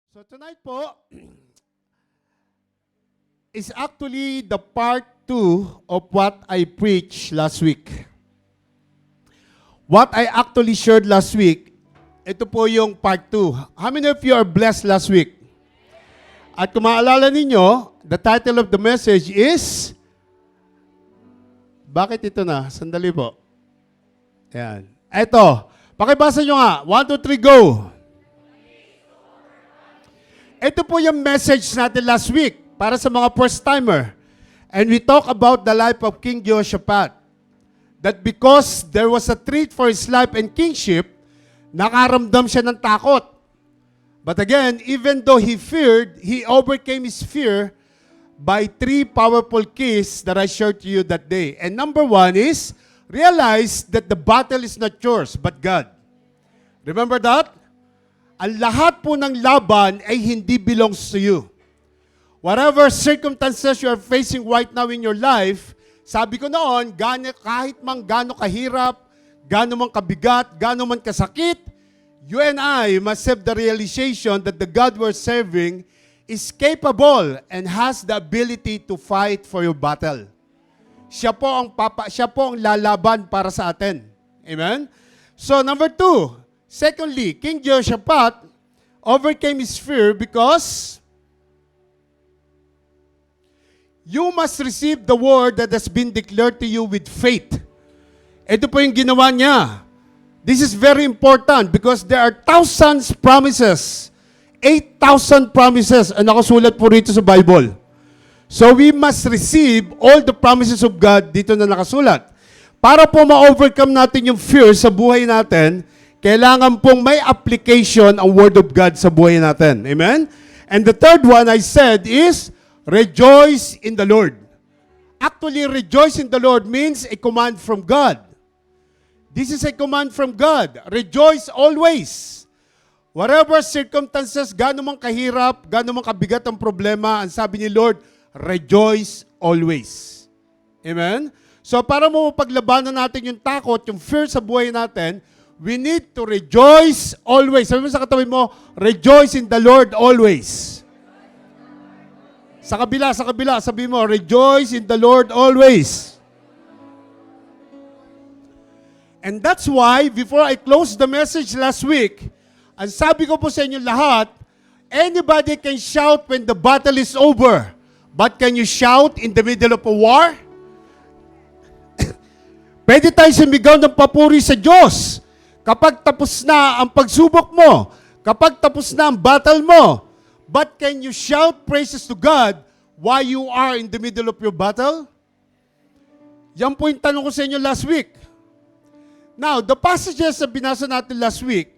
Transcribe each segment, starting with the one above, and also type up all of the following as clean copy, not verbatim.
So tonight po is actually the part 2 of what I preached last week. What I actually shared last week, ito po yung part 2. How many of you are blessed last week? At kung maalala ninyo, the title of the message is, bakit ito na? Sandali po. Ayan. Ito. Pakibasa nyo nga. 1, 2, 3, go. Ito po yung message natin last week para sa mga first-timer. And we talk about the life of King Jehoshaphat. That because there was a threat for his life and kingship, nakaramdam siya ng takot. But again, even though he feared, he overcame his fear by 3 powerful keys that I shared to you that day. And number 1 is, realize that the battle is not yours, but God. Remember that? Ang lahat po ng laban ay hindi belongs to you. Whatever circumstances you are facing right now in your life, sabi ko noon, kahit mang gaano kahirap, gaano man kabigat, gaano man kasakit, you and I must have the realization that the God we're serving is capable and has the ability to fight for your battle. Siya po ang lalaban para sa atin. Amen? So number 2, secondly, King Jehoshaphat overcame his fear because you must receive the word that has been declared to you with faith. Ito po yung ginawa niya. This is very important because there are thousands promises, 8,000 promises ang nakasulat po rito sa Bible. So we must receive all the promises of God dito na nakasulat. Para po ma-overcome natin yung fear sa buhay natin, kailangan pong may application ang Word of God sa buhay natin. Amen? And the third one I said is, rejoice in the Lord. Actually, rejoice in the Lord means a command from God. This is a command from God. Rejoice always. Whatever circumstances, gaano man kahirap, gaano man kabigat ang problema, ang sabi ni Lord, rejoice always. Amen? So para mo paglabanan natin yung takot, yung fear sa buhay natin, we need to rejoice always. Sabi mo sa katabi mo, rejoice in the Lord always. Sa kabila, sabi mo, rejoice in the Lord always. And that's why, before I close the message last week, ang sabi ko po sa inyo lahat, anybody can shout when the battle is over. But can you shout in the middle of a war? Pwede tayo sumigaw ng papuri sa Diyos kapag tapos na ang pagsubok mo, kapag tapos na ang battle mo. But can you shout praises to God while you are in the middle of your battle? Yan po yung tanong ko sa inyo last week. Now, the passages na binasa natin last week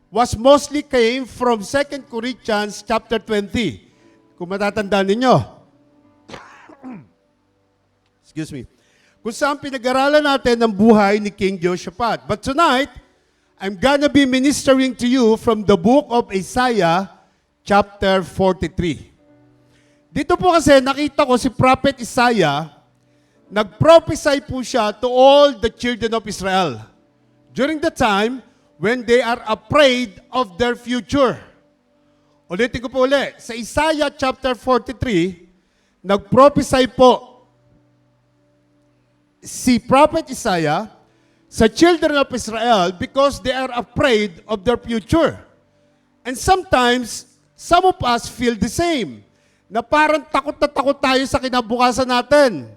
was mostly came from 2 Corinthians chapter 20. Kung matatandaan ninyo. Excuse me. Kung saan pinag-aralan natin ang buhay ni King Jehoshaphat. But tonight, I'm gonna be ministering to you from the book of Isaiah chapter 43. Dito po kasi nakita ko si Prophet Isaiah, nag-prophesy po siya to all the children of Israel during the time when they are afraid of their future. Ulitin ko po ulit. Sa Isaiah chapter 43, nag-prophesy po si Prophet Isaiah sa children of Israel because they are afraid of their future. And sometimes, some of us feel the same. Na parang takot na takot tayo sa kinabukasan natin.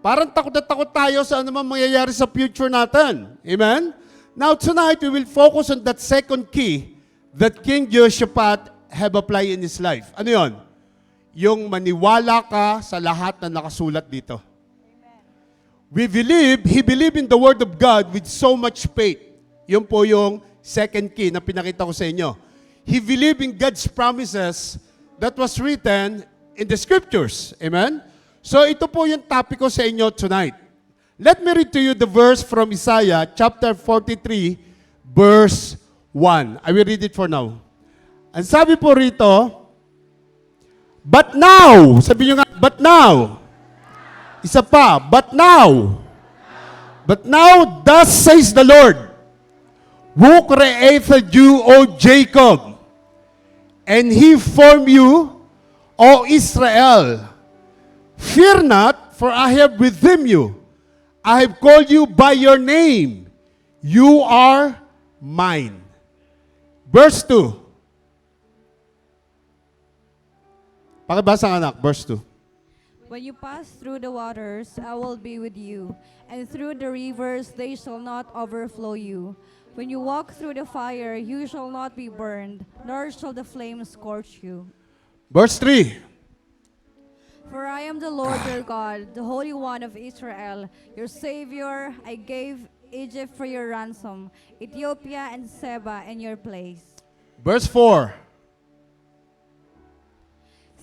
Parang takot na takot tayo sa anumang mangyayari sa future natin. Amen? Now tonight, we will focus on that second key that King Jehoshaphat have applied in his life. Ano yon? Yung maniwala ka sa lahat na nakasulat dito. He believed in the Word of God with so much faith. Yun po yung second key na pinakita ko sa inyo. He believed in God's promises that was written in the Scriptures. Amen? So ito po yung topic ko sa inyo tonight. Let me read to you the verse from Isaiah chapter 43, verse 1. I will read it for now. Ang sabi po rito, but now, sabi nyo nga, but now, isa pa, but now, thus says the Lord, who created you, O Jacob, and He formed you, O Israel. Fear not, for I have redeemed you. I have called you by your name. You are mine. Verse 2. Pakibasa ang anak, verse 2. When you pass through the waters, I will be with you, and through the rivers, they shall not overflow you. When you walk through the fire, you shall not be burned, nor shall the flames scorch you. Verse 3. For I am the Lord your God, the Holy One of Israel, your Savior. I gave Egypt for your ransom, Ethiopia and Seba in your place. Verse 4.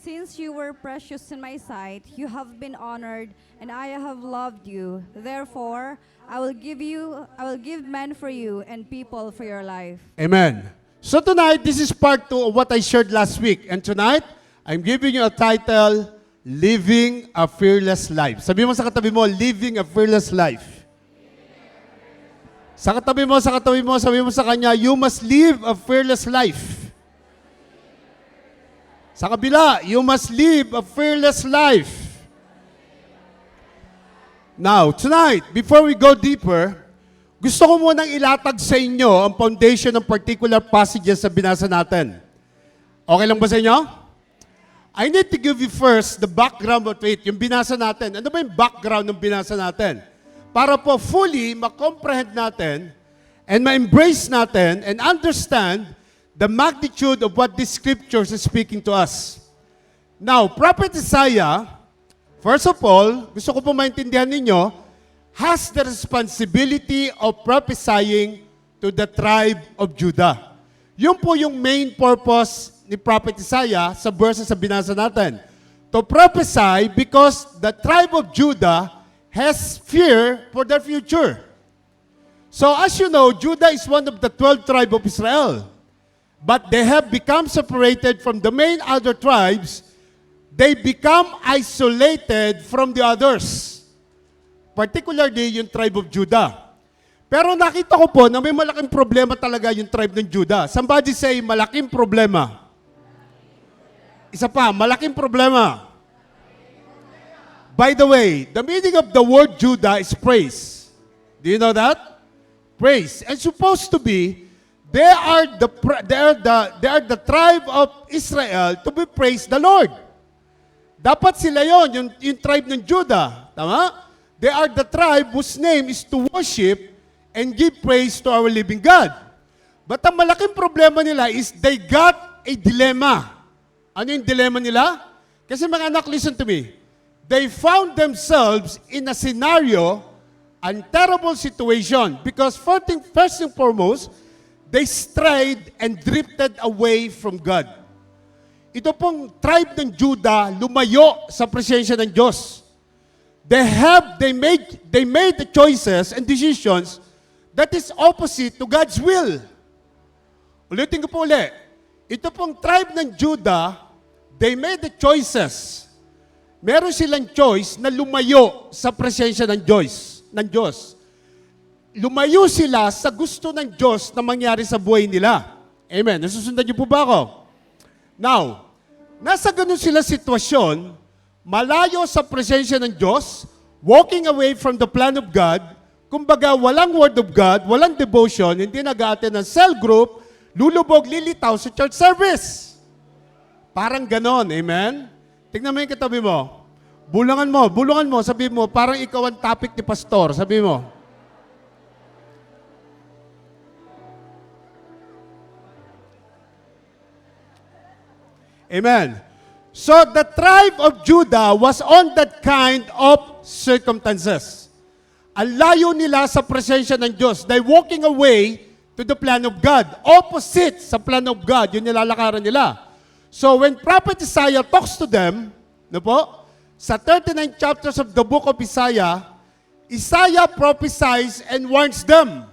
Since you were precious in my sight, you have been honored, and I have loved you. Therefore, I will give men for you and people for your life. Amen. So tonight, this is part 2 of what I shared last week. And tonight, I'm giving you a title, Living a Fearless Life. Sabi mo sa katabi mo, Living a Fearless Life. Sa katabi mo, sabi mo sa kanya, you must live a fearless life. Sa kabila, you must live a fearless life. Now, tonight, before we go deeper, gusto ko munang ilatag sa inyo ang foundation ng particular passages na binasa natin. Okay lang ba sa inyo? I need to give you first the background of it, yung binasa natin. Ano ba yung background ng binasa natin? Para po fully ma-comprehend natin and ma-embrace natin and understand the magnitude of what these scriptures is speaking to us. Now, Prophet Isaiah, first of all, gusto ko po maintindihan ninyo, has the responsibility of prophesying to the tribe of Judah. Yun po yung main purpose ni Prophet Isaiah sa verses sa binasa natin. To prophesy because the tribe of Judah has fear for their future. So as you know, Judah is one of the 12 tribes of Israel. But they have become separated from the main other tribes. They become isolated from the others. Particularly yung tribe of Judah. Pero nakita ko po na may malaking problema talaga yung tribe ng Judah. Somebody say, malaking problema. Isa pa, malaking problema. By the way, the meaning of the word Judah is praise. Do you know that? Praise. And supposed to be, they are the tribe of Israel to be praised the Lord. Dapat sila yon, yung tribe ng Judah. Tama? They are the tribe whose name is to worship and give praise to our living God. But ang malaking problema nila is they got a dilemma. Ano yung dilemma nila? Kasi mga anak, listen to me. They found themselves in a scenario, a terrible situation. Because first and foremost, they strayed and drifted away from God. Ito pong tribe ng Judah lumayo sa presensya ng Diyos. They made the choices and decisions that is opposite to God's will. Ulitin ko po ulit. Ito pong tribe ng Judah, they made the choices. Meron silang choice na lumayo sa presensya ng Diyos. Lumayo sila sa gusto ng Diyos na mangyari sa buhay nila. Amen. Nasusundan niyo po ba ako? Now, nasa ganun sila sitwasyon, malayo sa presensya ng Diyos, walking away from the plan of God, kumbaga walang word of God, walang devotion, hindi nag-a-attend ng cell group, lulubog, lilitaw sa church service. Parang ganon, amen? Tingnan mo yung katabi mo. Bulungan mo, sabi mo, parang ikaw ang topic ni pastor, sabi mo. Amen. So the tribe of Judah was on that kind of circumstances. Ang layo nila sa presensya ng Diyos. They walking away to the plan of God. Opposite sa plan of God, yun nilalakaran nila. So when Prophet Isaiah talks to them, sa 39 chapters of the book of Isaiah, Isaiah prophesies and warns them.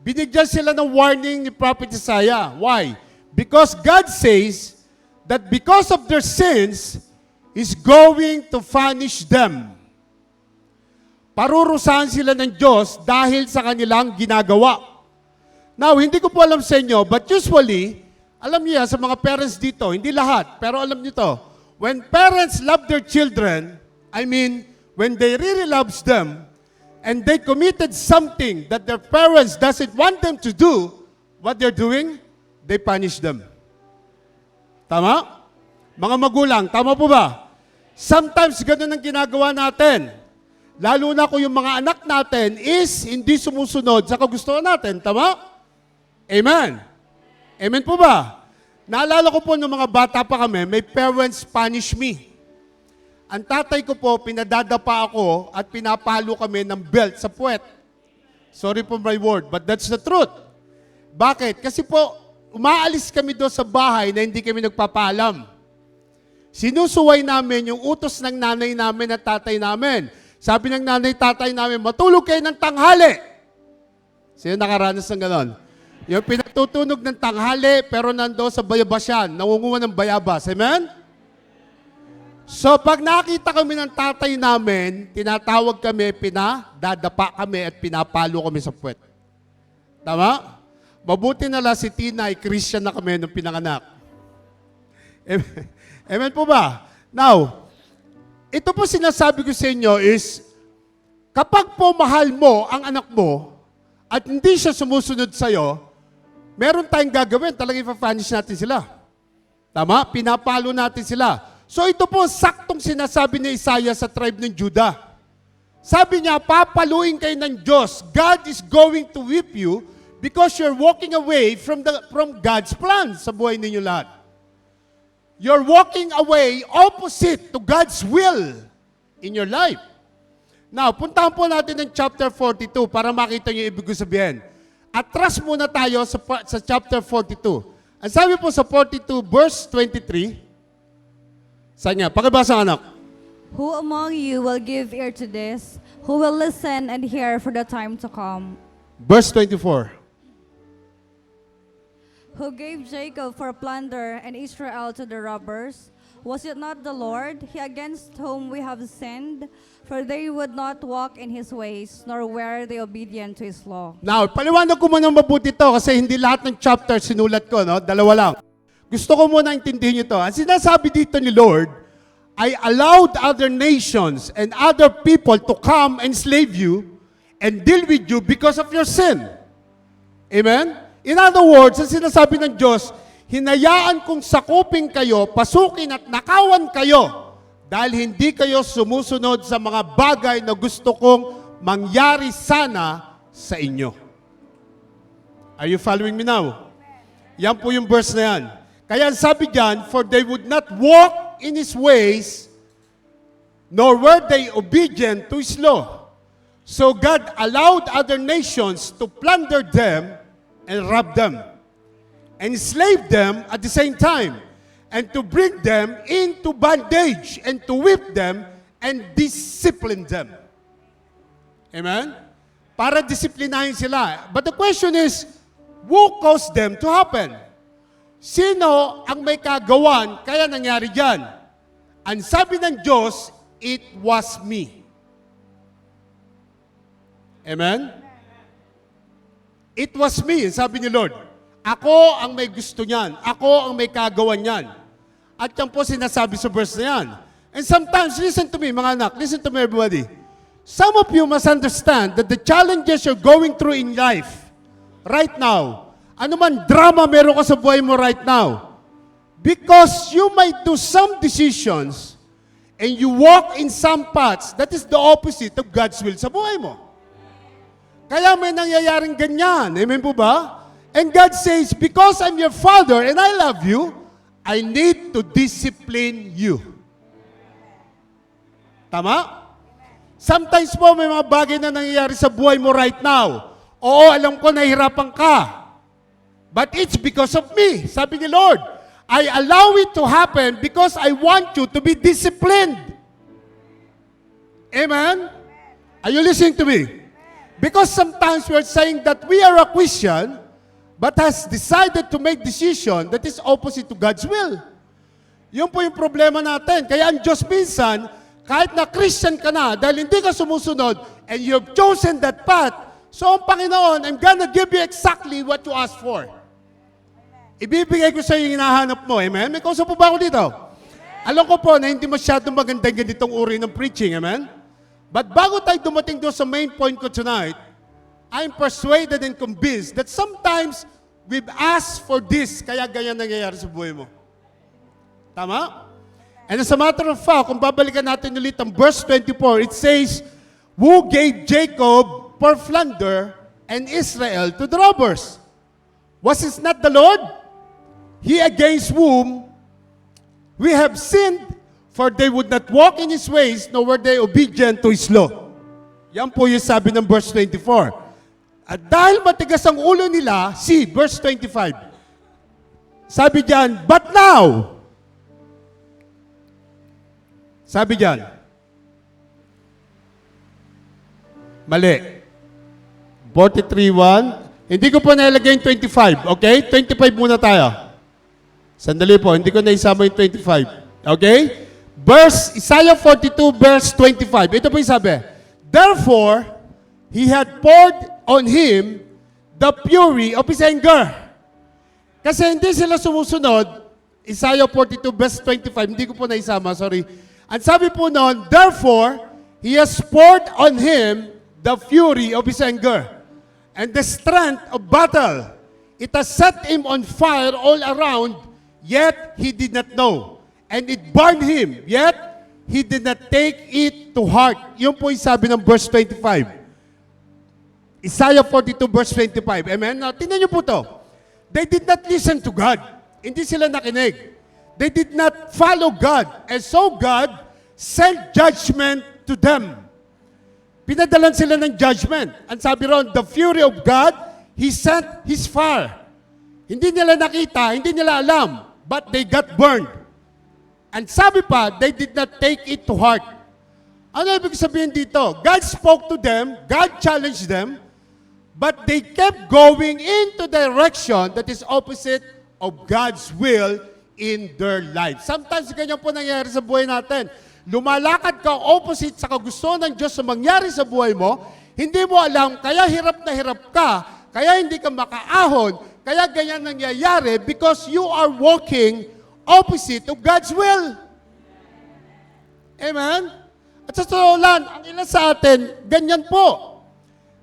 Binigyan sila ng warning ni Prophet Isaiah. Why? Because God says that because of their sins, He's going to punish them. Parurusahan sila ng Diyos dahil sa kanilang ginagawa. Now, hindi ko po alam sa inyo, but usually, Alam niyo yan, sa mga parents dito, hindi lahat, pero alam niyo to. When parents love their children, I mean, when they really loves them, and they committed something that their parents doesn't want them to do, what they're doing, they punish them. Tama? Mga magulang, tama po ba? Sometimes ganun ang ginagawa natin. Lalo na kung yung mga anak natin is hindi sumusunod sa kagustuhan natin. Tama? Amen. Amen po ba? Naalala ko po nung mga bata pa kami, may parents punish me. Ang tatay ko po, pinadadapa ako at pinapalo kami ng belt sa puwet. Sorry for my word, but that's the truth. Bakit? Kasi po, umaalis kami doon sa bahay na hindi kami nagpapaalam. Sinusuway namin yung utos ng nanay namin at tatay namin. Sabi ng nanay, tatay namin, matulog kayo ng tanghali. Sino nakaranas ng ganon? Yung pinatutunog ng tanghali, pero nandoon sa bayabasyan, nangunguha ng bayabas. Amen? So, pag nakita kami ng tatay namin, tinatawag kami, pinadadapa kami at pinapalo kami sa puwet. Tama? Mabuti na lang si Tina ay Christian na kami nung pinanganak. Amen, Amen po ba? Now, ito po sinasabi ko sa inyo is, kapag po mahal mo ang anak mo at hindi siya sumusunod sa'yo, meron tayong gagawin, talagang ipa-punish natin sila. Tama? Pinapalo natin sila. So ito po, saktong sinasabi ni Isaiah sa tribe ng Judah. Sabi niya, papaluin kayo ng Diyos. God is going to whip you because you're walking away from God's plan sa buhay ninyo lahat. You're walking away opposite to God's will in your life. Now, puntahan po natin ng chapter 42 para makita niyo ibig sabihin. Atras muna tayo sa chapter 42. Ang sabi po sa 42 verse 23, saan niya? Pakibasa anak. Who among you will give ear to this? Who will listen and hear for the time to come? Verse 24. Who gave Jacob for plunder and Israel to the robbers? Was it not the Lord, he against whom we have sinned? For they would not walk in his ways, nor were they obedient to his law. Now, paliwanag ko muna mabuti to kasi hindi lahat ng chapter sinulat ko, no? Dalawa lang. Gusto ko muna intindihin nyo to. Ang sinasabi dito ni Lord, I allowed other nations and other people to come and slave you and deal with you because of your sin. Amen? In other words, ang sinasabi ng Diyos, hinayaan kong sakupin kayo, pasukin at nakawan kayo dahil hindi kayo sumusunod sa mga bagay na gusto kong mangyari sana sa inyo. Are you following me now? Yan po yung verse na yan. Kaya sabi diyan, for they would not walk in His ways, nor were they obedient to His law. So God allowed other nations to plunder them and rob them, and enslave them at the same time, and to bring them into bondage, and to whip them, and discipline them. Amen? Para disiplinahin sila. But the question is, who caused them to happen? Sino ang may kagawan kaya nangyari dyan? Ang sabi ng Diyos, it was me. Amen? It was me, sabi ni Lord. Ako ang may gusto niyan. Ako ang may kagawan niyan. At yan po sinasabi sa verse na yan. And sometimes, listen to me mga anak, listen to me everybody. Some of you must understand that the challenges you're going through in life, right now, ano man drama meron ka sa buhay mo right now, because you might do some decisions and you walk in some paths that is the opposite of God's will sa buhay mo. Kaya may nangyayaring ganyan. Amen po ba? And God says, because I'm your Father and I love you, I need to discipline you. Tama? Sometimes po may mga bagay na nangyayari sa buhay mo right now. Oo, alam ko nahihirapan ka. But it's because of me. Sabi ni Lord, I allow it to happen because I want you to be disciplined. Amen? Are you listening to me? Because sometimes we are saying that we are a Christian, but has decided to make decision that is opposite to God's will. Yun po yung problema natin. Kaya ang Diyos minsan, kahit na Christian ka na, dahil hindi ka sumusunod, and you have chosen that path, so ang Panginoon, I'm gonna give you exactly what you asked for. ibibigay ko sa iyo yung hinahanap mo. Amen? May kausap po ba ako dito? Alam ko po na hindi masyadong maganda yung ganitong uri ng preaching. Amen? But bago tayo dumating doon sa main point ko tonight, I'm persuaded and convinced that sometimes we've asked for this, kaya ganyan nangyayari sa buhay mo. Tama? And as a matter of fact, kung babalikan natin ulit ang verse 24, it says, who gave Jacob for plunder and Israel to the robbers? Was it not the Lord? He against whom we have sinned, for they would not walk in His ways, nor were they obedient to His law. Yan po yung sabi ng verse 24. At dahil matigas ang ulo nila, see, verse 25. Sabi diyan, but now, sabi diyan, mali. 43:1. Hindi ko po nailagay yung 25, okay? 25 muna tayo. Sandali po, hindi ko naisama yung 25. Okay? Isaiah 42, verse 25. Ito po yung sabi. Therefore, He had poured on him the fury of His anger. Kasi hindi sila sumusunod. Isaiah 42, verse 25. Hindi ko po naisama, sorry. Ang sabi po noon, therefore, He has poured on him the fury of His anger and the strength of battle. It has set him on fire all around, yet he did not know. And it burned him, yet he did not take it to heart. Yun po yung sabi ng verse 25. Isaiah 42, verse 25. Amen? Now, tingnan niyo po to. They did not listen to God. Hindi sila nakinig. They did not follow God. And so God sent judgment to them. Pinadalan sila ng judgment. Ang sabi ron, the fury of God, He sent His fire. Hindi nila nakita, hindi nila alam, but they got burned. And sabi pa, they did not take it to heart. Ano ibig sabihin dito? God spoke to them, God challenged them, but they kept going into direction that is opposite of God's will in their life. Sometimes ganyan po nangyayari sa buhay natin. Lumalakad ka opposite sa kagusto ng Diyos na mangyari sa buhay mo, hindi mo alam, kaya hirap na hirap ka, kaya hindi ka makaahon, kaya ganyan nangyayari because you are walking opposite of God's will. Amen? At sa totoo lang, ang ilan sa atin, ganyan po.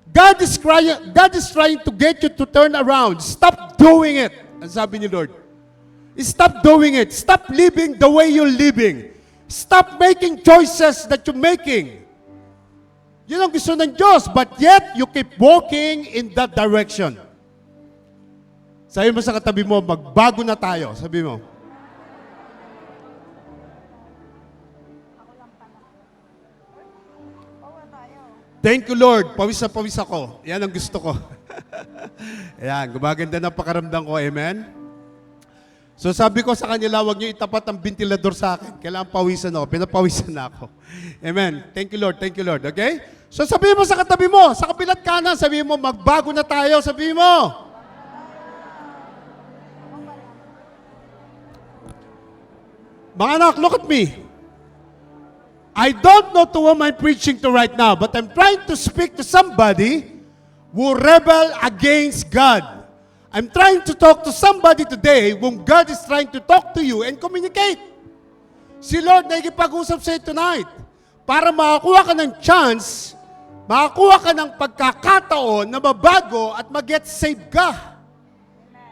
God is trying to get you to turn around. Stop doing it. Ang sabi ni Lord. Stop doing it. Stop living the way you're living. Stop making choices that you're making. Yun ang gusto ng Diyos, but yet you keep walking in that direction. Sabi mo sa katabi mo, magbago na tayo. Sabi mo. Thank you, Lord. Pawis na pawis ako. Yan ang gusto ko. Ayan, gumaganda na pakaramdam ko. Amen? So sabi ko sa kanila, huwag niyo itapat ang ventilador sa akin. Kailangan pawisan ako. Pinapawisan na ako. Amen. Thank you, Lord. Thank you, Lord. Okay? So sabihin mo sa katabi mo, sa kabilat kanan, sabihin mo, magbago na tayo. Sabihin mo. Mga anak, look at me. I don't know to whom I'm preaching to right now, but I'm trying to speak to somebody who rebel against God. I'm trying to talk to somebody today whom God is trying to talk to you and communicate. Si Lord nakikipag-usap sa iyo tonight para makakuha ka ng chance, makakuha ka ng pagkakataon na mabago at mag-get saved ka.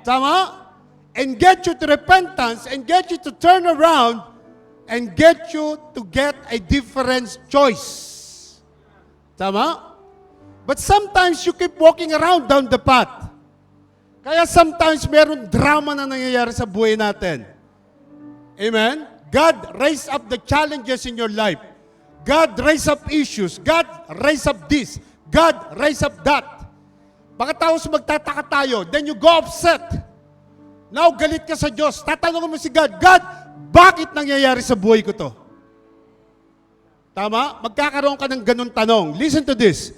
Tama? And get you to repentance and get you to turn around and get you to get a different choice. Tama? But sometimes you keep walking around down the path. Kaya sometimes meron drama na nangyayari sa buhay natin. Amen? God raise up the challenges in your life. God raise up issues. God raise up this. God raise up that. Pagkatapos magtataka tayo, then you go upset. Now, galit ka sa Diyos. Tatanungin mo si God, God, bakit nangyayari sa buhay ko to? Tama? Magkakaroon ka ng ganun tanong. Listen to this.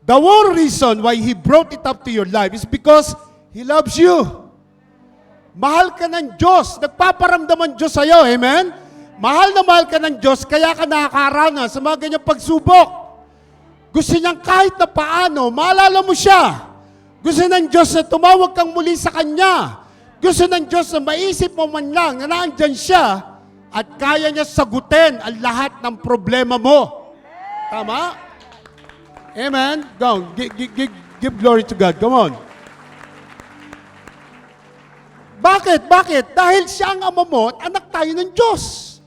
The one reason why He brought it up to your life is because He loves you. Mahal ka ng Diyos. Nagpaparamdam ang Diyos sa'yo. Amen? Mahal na mahal ka ng Diyos, kaya ka nakakaranas sa mga ganyang pagsubok. Gusto niyang kahit na paano, maalala mo siya. Gusto ng Diyos na tumawag kang muli sa Kanya. Gusto ng Diyos na maisip mo man lang na nandyan siya at kaya niya sagutin ang lahat ng problema mo. Tama? Amen? Go. Give glory to God. Come on. Bakit? Bakit? Dahil siya ang ama mo at anak tayo ng Diyos.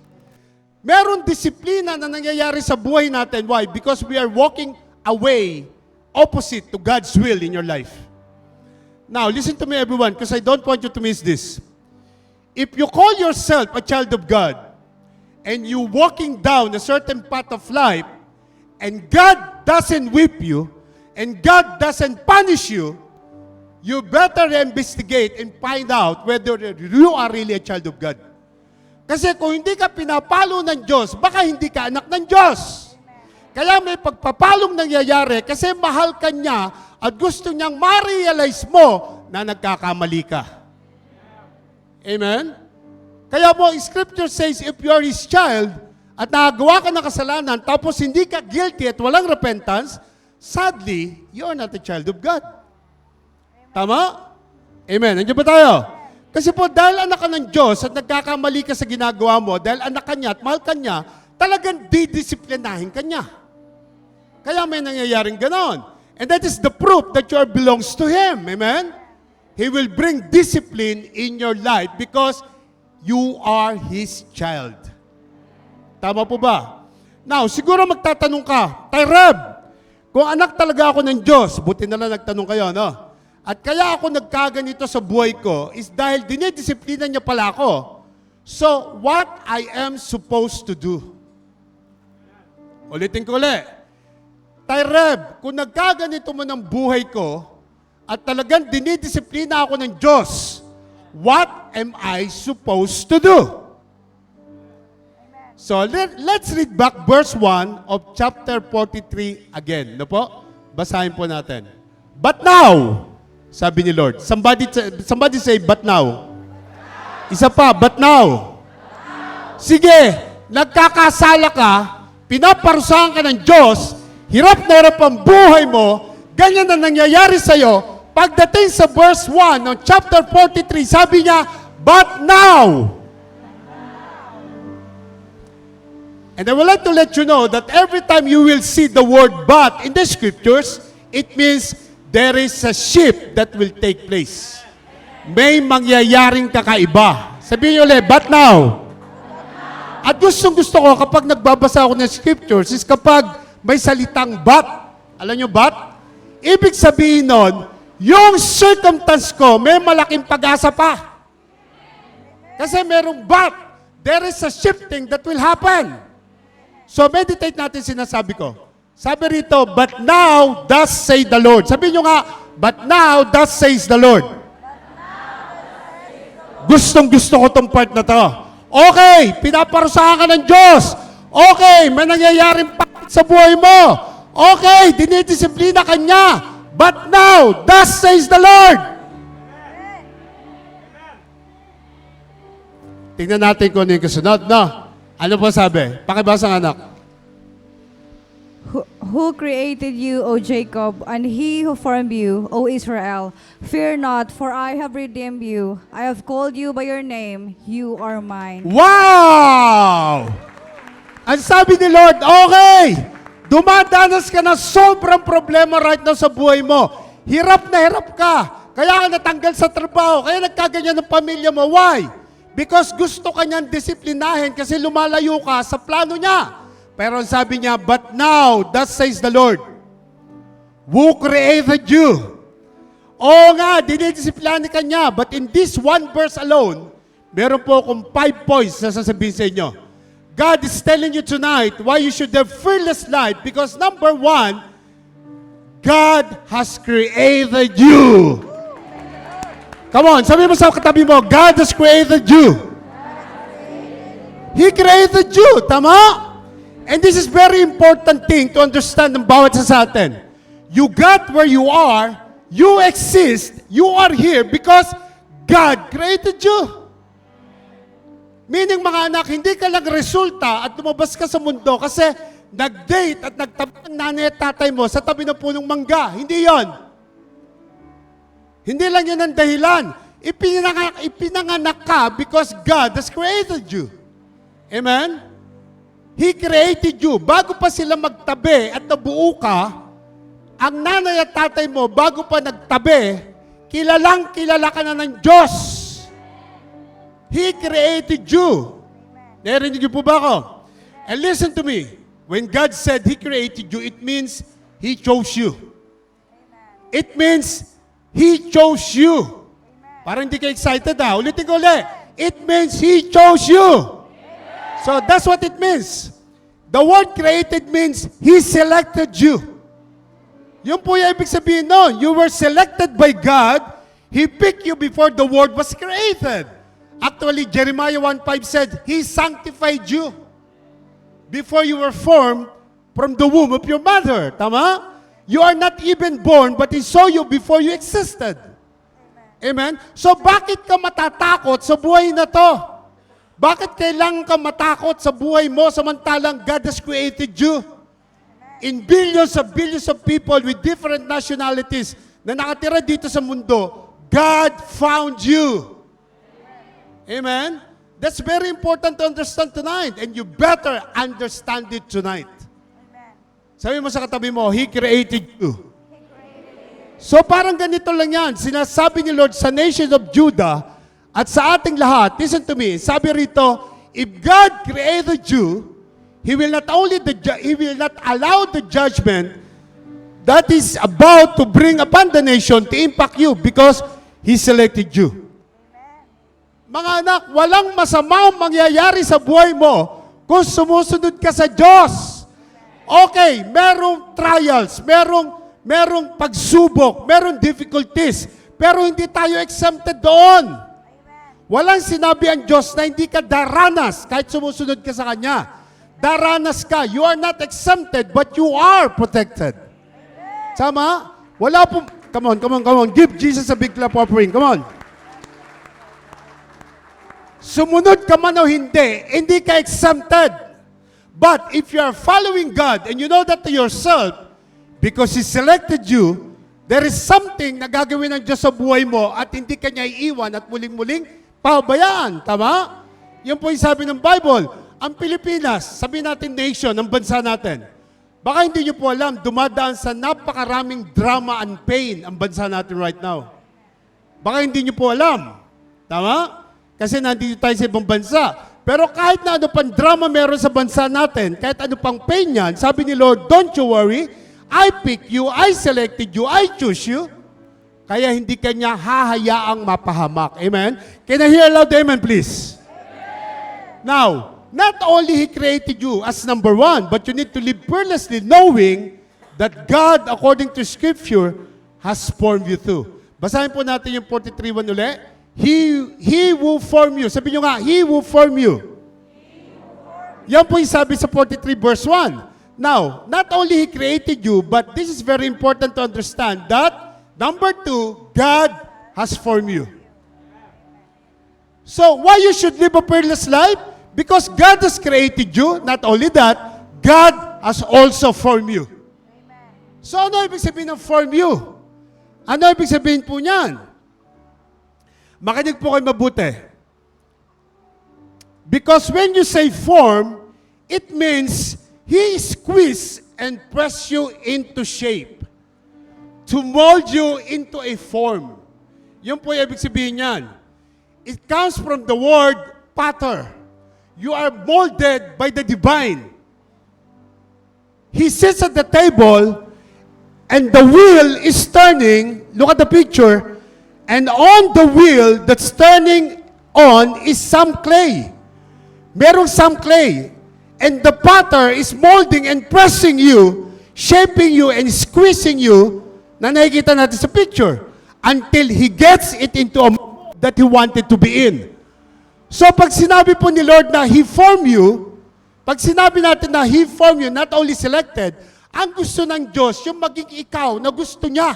Meron disiplina na nangyayari sa buhay natin. Why? Because we are walking away opposite to God's will in your life. Now, listen to me everyone, because I don't want you to miss this. If you call yourself a child of God, and you walking down a certain path of life, and God doesn't whip you, and God doesn't punish you, you better investigate and find out whether you are really a child of God. Kasi kung hindi ka pinapalo ng Diyos, baka hindi ka anak ng Diyos. Kaya may pagpapalong nangyayari kasi mahal ka niya at gusto niyang ma-realize mo na nagkakamali ka. Amen? Kaya mo, Scripture says, if you are His child at nakagawa ka ng kasalanan tapos hindi ka guilty at walang repentance, sadly, you are not a child of God. Tama? Amen. Nandiyan ba tayo? Kasi po, dahil anak ka ng Diyos at nagkakamali ka sa ginagawa mo, dahil anak ka niya at mahal ka niya, talagang didisiplinahin ka niya. Kaya may nangyayaring ganon. And that is the proof that you belongs to Him. Amen? He will bring discipline in your life because you are His child. Tama po ba? Now, siguro magtatanong ka, Tyreb, kung anak talaga ako ng Diyos, buti na lang nagtanong kayo, no? At kaya ako nagkaganito sa buhay ko is dahil dinidisiplina niya pala ako. So, what I am supposed to do? Ulitin ko ulit. Tyreb, kung nagkaganito mo ng buhay ko at talagang dinidisiplina ako ng Diyos, what am I supposed to do? So, let's read back verse 1 of chapter 43 again. No po? Basahin po natin. But now, sabi ni Lord. Somebody say, but now. Isa pa, but now. Sige, nagkakasala ka, pinaparusahan ka ng Diyos, hirap na hirap ang buhay mo, ganyan na nangyayari sa'yo. Pagdating sa verse 1 ng chapter 43, sabi niya, but now. And I would like to let you know that every time you will see the word but in the scriptures, it means there is a shift that will take place. May mangyayaring kakaiba. Sabihin niyo ulit, but now. At gusto ko kapag nagbabasa ako ng scriptures is kapag may salitang but. Alam niyo but? Ibig sabihin nun, yung circumstance ko may malaking pag-asa pa. Kasi merong but. There is a shifting that will happen. So meditate natin sinasabi ko. Sabi rito, but now, thus say the Lord. Sabihin nyo nga, but now, thus says the Lord. Gustong-gusto ko tong part na to. Okay, pinaparusahan ka ng Diyos. Okay, may nangyayaring pakit sa buhay mo. Okay, dinidisiplina ka niya. But now, thus says the Lord. Tingnan natin kung ano yung kasunod, no? Ano po sabi? Pakibasa ng anak. Who created you, O Jacob, and He who formed you, O Israel? Fear not, for I have redeemed you. I have called you by your name. You are mine. Wow! Ang sabi ni Lord, okay, dumadanas ka na sobrang problema right now sa buhay mo. Hirap na hirap ka. Kaya ka natanggal sa trabaho. Kaya nagkaganyan ng pamilya mo. Why? Because gusto ka niyang disiplinahin kasi lumalayo ka sa plano niya. Pero sabi niya, but now, thus says the Lord, who created you? Oo nga, dinidisiplina ka niya. But in this one verse alone, meron po akong 5 points na sasabihin sa inyo. God is telling you tonight why you should have fearless life because number 1, God has created you. Come on, sabi mo sa katabi mo, God has created you. He created you, tama? And this is very important thing to understand ng bawat isa sa atin. You got where you are, you exist, you are here because God created you. Meaning mga anak, hindi ka lang resulta at lumabas ka sa mundo kasi nag-date at nagtabi ng nanay at tatay mo sa tabi ng punong mangga. Hindi yon. Hindi lang yan ang dahilan. Ipinanganak ka because God has created you. Amen? He created you. Bago pa sila magtabi at nabuo ka, ang nanay at tatay mo, bago pa nagtabi, kilalang kilala ka na ng Diyos. He created you. Narinig niyo po ba ako? And listen to me. When God said He created you, it means He chose you. It means He chose you. Parang hindi ka excited ha. Ulitin ko ulit. It means He chose you. So that's what it means. The word created means He selected you. Yun po yung ibig sabihin nun. You were selected by God. He picked you before the world was created. Actually, Jeremiah 1:5 said, He sanctified you before you were formed from the womb of your mother. Tama? You are not even born, but He saw you before you existed. Amen? So bakit ka matatakot sa buhay na to? Bakit kailangan ka matakot sa buhay mo samantalang God has created you? In billions of people with different nationalities na nakatira dito sa mundo, God found you. Amen? That's very important to understand tonight, and you better understand it tonight. Sabi mo sa katabi mo, He created you. So parang ganito lang yan. Sinasabi ni Lord sa nation of Judah at sa ating lahat, listen to me, sabi rito, if God created you, He will not allow the judgment that is about to bring upon the nation to impact you because He selected you. Mga anak, walang masamang mangyayari sa buhay mo kung sumusunod ka sa Diyos. Okay, merong trials, merong pagsubok, merong difficulties, pero hindi tayo exempted doon. Walang sinabi ang Diyos na hindi ka daranas kahit sumusunod ka sa Kanya. Daranas ka. You are not exempted, but you are protected. Sama? Wala po. Come on. Give Jesus a big clap offering. Come on. Sumunod ka man o hindi ka exempted. But if you are following God and you know that to yourself, because He selected you, there is something na gagawin ng Diyos sa buhay mo at hindi ka niya iiwan at muling-muling pabayaan. Tama? Yun po yung sabi ng Bible. Ang Pilipinas, sabi natin nation, ang bansa natin. Baka hindi niyo po alam, dumadaan sa napakaraming drama and pain ang bansa natin right now. Baka hindi niyo po alam. Tama? Kasi nandito tayo sa ibang bansa. Pero kahit na ano pang drama meron sa bansa natin, kahit ano pang pain yan, sabi ni Lord, don't you worry, I pick you, I selected you, I choose you. Kaya hindi kanya hahayaang mapahamak. Amen? Can I hear loud amen, please? Amen. Now, not only He created you as number one, but you need to live fearlessly knowing that God, according to Scripture, has formed you too. Basahin po natin yung 43:1 ulit. He will form you. Sabi nyo nga, He will form you. Yan po yung sabi sa 43 verse 1. Now, not only He created you, but this is very important to understand that, number 2, God has formed you. So, why you should live a fearless life? Because God has created you. Not only that, God has also formed you. So, ano ibig sabihin ng form you? Ano ibig sabihin po niyan? Makinig po kayo mabuti. Because when you say form, it means He squeeze and press you into shape. To mold you into a form. Yun po yung ibig sabihin niyan. It comes from the word patter. You are molded by the divine. He sits at the table and the wheel is turning. Look at the picture. And on the wheel that's turning on is some clay. Merong some clay. And the potter is molding and pressing you, shaping you and squeezing you, na nakikita natin sa picture, until He gets it into a mold that He wanted to be in. So pag sinabi po ni Lord na He formed you, pag sinabi natin na He formed you, not only selected, ang gusto ng Diyos, yung maging ikaw na gusto niya.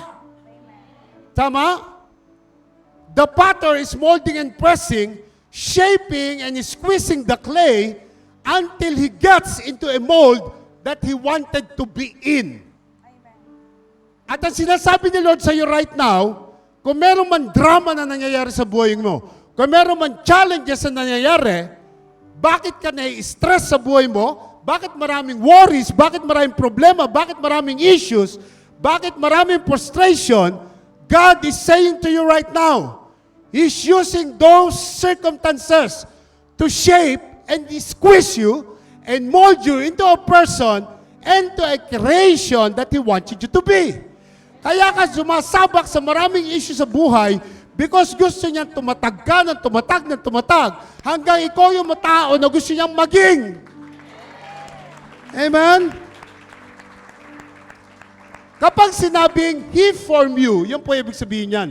Tama? The potter is molding and pressing, shaping and squeezing the clay until he gets into a mold that he wanted to be in. At ang sinasabi ni Lord sa iyo right now, kung meron man drama na nangyayari sa buhay mo, kung meron man challenges na nangyayari, bakit ka nai-stress sa buhay mo? Bakit maraming worries? Bakit maraming problema? Bakit maraming issues? Bakit maraming frustration? God is saying to you right now, He's using those circumstances to shape and squeeze you and mold you into a person and to a creation that He wanted you to be. Kaya ka sumasabak sa maraming issues sa buhay because gusto niya tumatag ka ng tumatag hanggang ikaw yung tao na gusto niyang maging. Amen? Kapag sinabing He formed you, yun po ibig sabihin yan.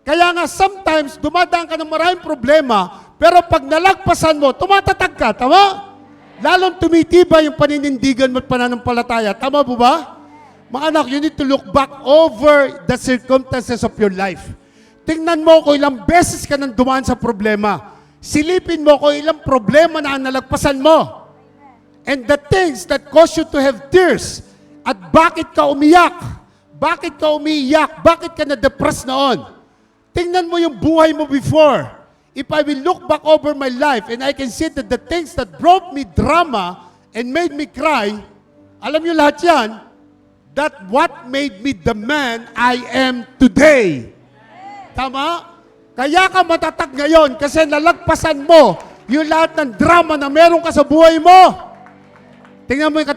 Kaya nga sometimes dumadaan ka ng maraming problema, pero pag nalagpasan mo, tumatatag ka, tama? Lalong tumitibay yung paninindigan mo at pananampalataya. Tama po ba? Mga anak, you need to look back over the circumstances of your life. Tingnan mo kung ilang beses ka nang dumaan sa problema. Silipin mo kung ilang problema na ang nalagpasan mo. And the things that cause you to have tears. At bakit ka umiyak? Bakit ka umiiyak? Bakit ka na-depress noon? Tingnan mo yung buhay mo before. If I will look back over my life and I can see that the things that brought me drama and made me cry, alam niyo lahat yan, that what made me the man I am today. Tama? Kaya ka matatag ngayon kasi nalagpasan mo yung lahat ng drama na meron ka sa buhay mo. Tingnan mo yung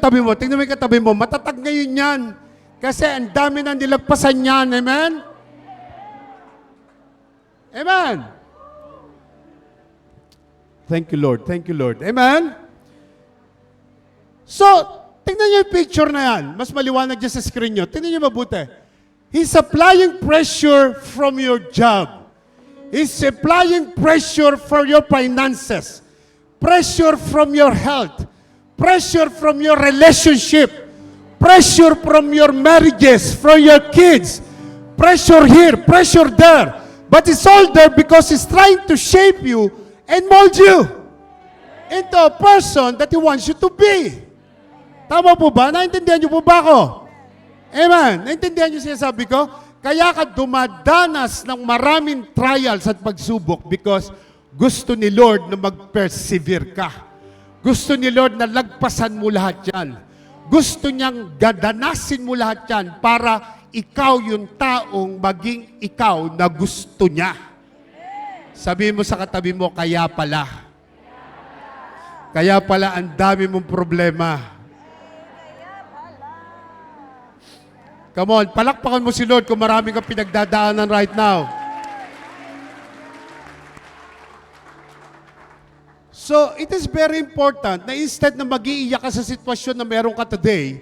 katabi mo, matatag ngayon yan. Kasi ang dami na nilagpasan yan. Amen? Amen? Thank you, Lord. Thank you, Lord. Amen? So, tingnan niyo yung picture na yan. Mas maliwanag dyan sa screen nyo. Tingnan niyo mabuti. He's applying pressure from your job. He's applying pressure for your finances. Pressure from your health. Pressure from your relationship. Pressure from your marriages, from your kids. Pressure here, pressure there. But it's all there because He's trying to shape you and mold you into a person that He wants you to be. Tama po ba? Naintindihan niyo po ba ako? Amen. Naintindihan niyo sinasabi ko? Kaya ka dumadanas ng maraming trials at pagsubok because gusto ni Lord na mag-persevere ka. Gusto ni Lord na lagpasan mo lahat yan. Gusto niyang gadanasin mo lahat yan para ikaw yung taong maging ikaw na gusto niya. Sabihin mo sa katabi mo, kaya pala. Kaya pala ang dami mong problema. Come on, palakpakan mo si Lord kung marami kang pinagdadaanan right now. So, it is very important na instead na mag-iiyak ka sa sitwasyon na meron ka today,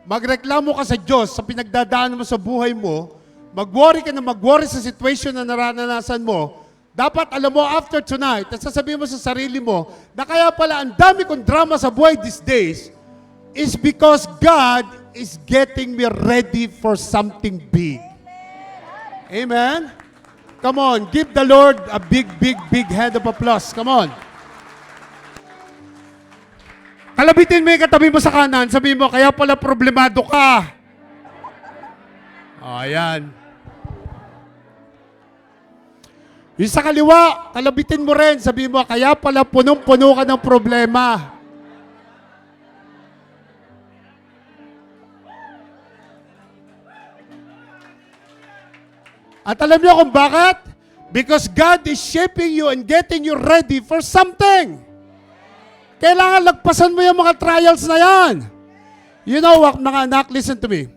magreklamo ka sa Diyos sa pinagdadaanan mo sa buhay mo, mag-worry ka na mag-worry sa situation na naranasan mo, dapat alam mo after tonight, at sasabihin mo sa sarili mo, na kaya pala ang dami kong drama sa buhay these days, is because God is getting me ready for something big. Amen? Come on, give the Lord a big, big, big hand of applause. Come on. Kalabitin mo yung katabi mo sa kanan, sabihin mo, kaya pala problemado ka. O, ayan. Yung sa kaliwa, kalabitin mo rin, sabihin mo, kaya pala punong-puno ka ng problema. At alam niyo kung bakit? Because God is shaping you and getting you ready for something. Kailangan lagpasan mo yung mga trials na yan. You know what, mga anak, listen to me.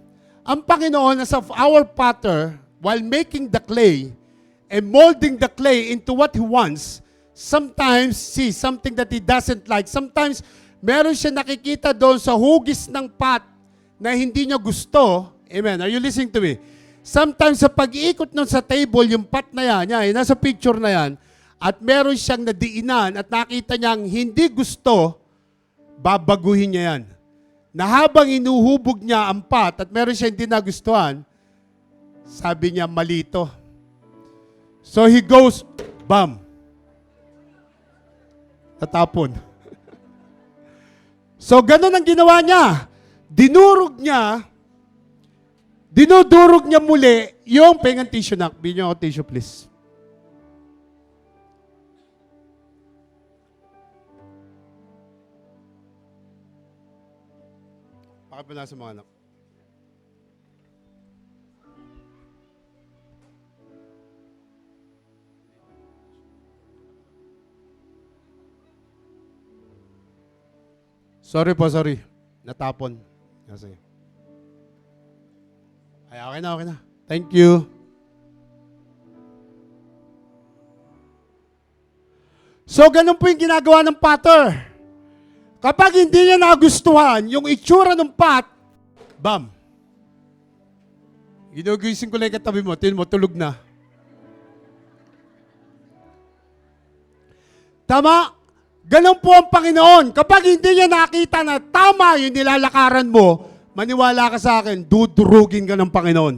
Ang Panginoon as of our potter, while making the clay and molding the clay into what He wants, sometimes see something that He doesn't like. Sometimes, meron siya nakikita doon sa hugis ng pot na hindi niya gusto. Amen. Are you listening to me? Sometimes sa pag-iikot nun sa table, yung pot na yan, nasa picture na yan, at meron siyang nadiinan at nakita niyang hindi gusto, babaguhin niya yan. Na habang inuhubog niya ang pot at meron siya hindi nagustuhan, sabi niya, malito. So he goes, bam. Natapon. So ganun ang ginawa niya. dinudurog niya muli yung pengang tissue na. Bigyan ako tissue, please. Pakipala sa mga anak. Sorry po, sorry. Natapon. Kasi. Ay, okay na, okay na. Thank you. So, ganun po yung ginagawa ng potter. Kapag hindi niya nagustuhan yung itsura ng pot, bam. Ginugising ko lang yung katabi mo, tingin mo, tulog na. Tama? Ganun po ang Panginoon. Kapag hindi niya nakita na tama yung nilalakaran mo, maniwala ka sa akin, dudurugin ka ng Panginoon.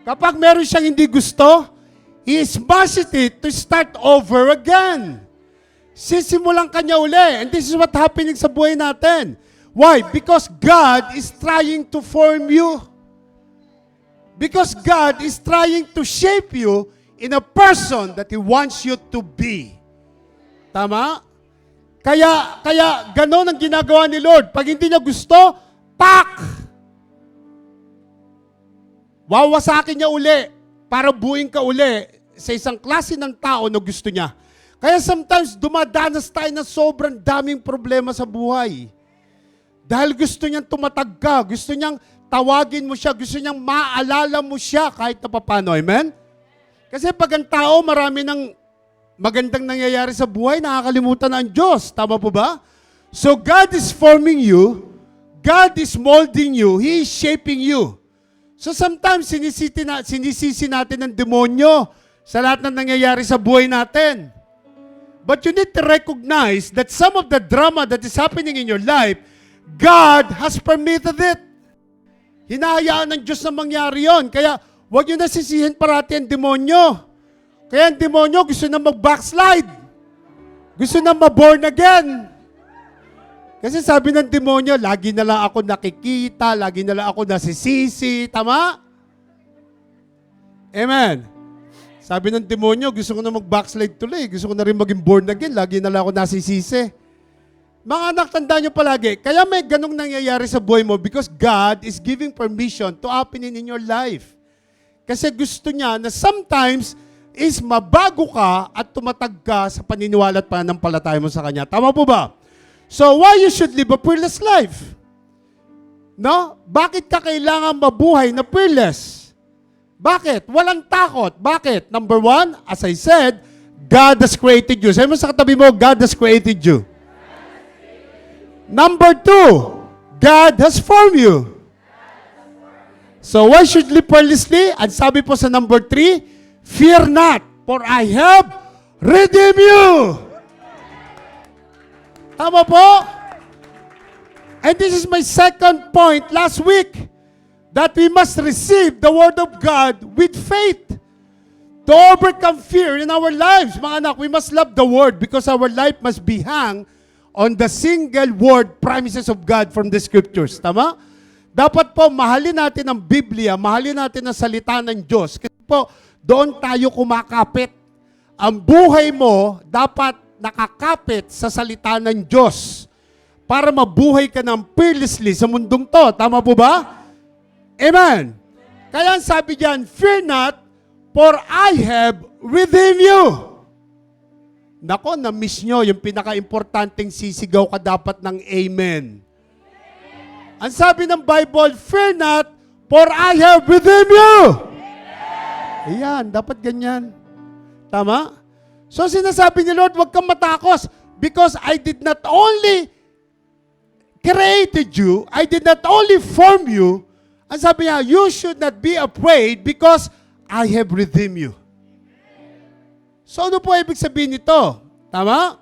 Kapag meron siyang hindi gusto, He is positive to start over again. Sisimulan ka niya uli. And this is what happening sa buhay natin. Why? Because God is trying to form you. Because God is trying to shape you in a person that He wants you to be. Tama? Kaya ganon ang ginagawa ni Lord. Pag hindi niya gusto, pak! Wawasakin niya uli para buuin ka uli sa isang klase ng tao na gusto niya. Kaya sometimes dumadanas tayo ng sobrang daming problema sa buhay. Dahil gusto niyang tumatag ka, gusto niyang tawagin mo siya, gusto niyang maalala mo siya kahit na papano. Amen? Kasi pag ang tao marami ng magandang nangyayari sa buhay, nakakalimutan na ang Diyos. Tama po ba? So God is forming you, God is molding you, He is shaping you. So sometimes sinisisi natin ng demonyo sa lahat ng nangyayari sa buhay natin. But you need to recognize that some of the drama that is happening in your life, God has permitted it. Hinahayaan ng Diyos na mangyari yon. Kaya huwag nyo nasisihin parati ang demonyo. Kaya ang demonyo gusto na mag-backslide. Gusto na ma-born again. Kasi sabi ng demonyo, lagi na lang ako nakikita, lagi na lang ako nasisisi. Tama? Amen. Sabi ng demonyo, gusto ko na mag-backslide tuloy. Gusto ko na rin maging born again. Lagi na lang ako nasisisi. Mga anak, tandaan nyo palagi, kaya may ganong nangyayari sa buhay mo because God is giving permission to happen in your life. Kasi gusto niya na sometimes is mabago ka at tumatag ka sa paniniwala at pananampalataya mo sa Kanya. Tama po ba? So why you should live a fearless life? No? Bakit ka kailangan mabuhay na fearless? Bakit? Walang takot. Bakit? Number one, as I said, God has created you. Sabi mo sa katabi mo, God has created you. Number two, God has formed you. So why should live fearlessly? At sabi po sa number three, fear not, for I have redeemed you. Tama po? And this is my second point last week, that we must receive the Word of God with faith to overcome fear in our lives. Mga anak, we must love the Word because our life must be hung on the single word promises of God from the Scriptures. Tama? Dapat po mahalin natin ang Biblia, mahalin natin ang salita ng Diyos. Kasi po, doon tayo kumakapit. Ang buhay mo dapat nakakapit sa salita ng Diyos para mabuhay ka ng fearlessly sa mundong to. Tama po ba? Amen. Kaya sabi diyan, fear not, for I have redeemed you. Nako, na-miss nyo yung pinaka-importanting sisigaw ka dapat ng amen. Ang sabi ng Bible, fear not, for I have redeemed you. Ayan, dapat ganyan. Tama? So sinasabi ni Lord, huwag kang matakos because I did not only created you, I did not only form you. Ang sabi niya, you should not be afraid because I have redeemed you. So ano po ibig sabihin nito? Tama?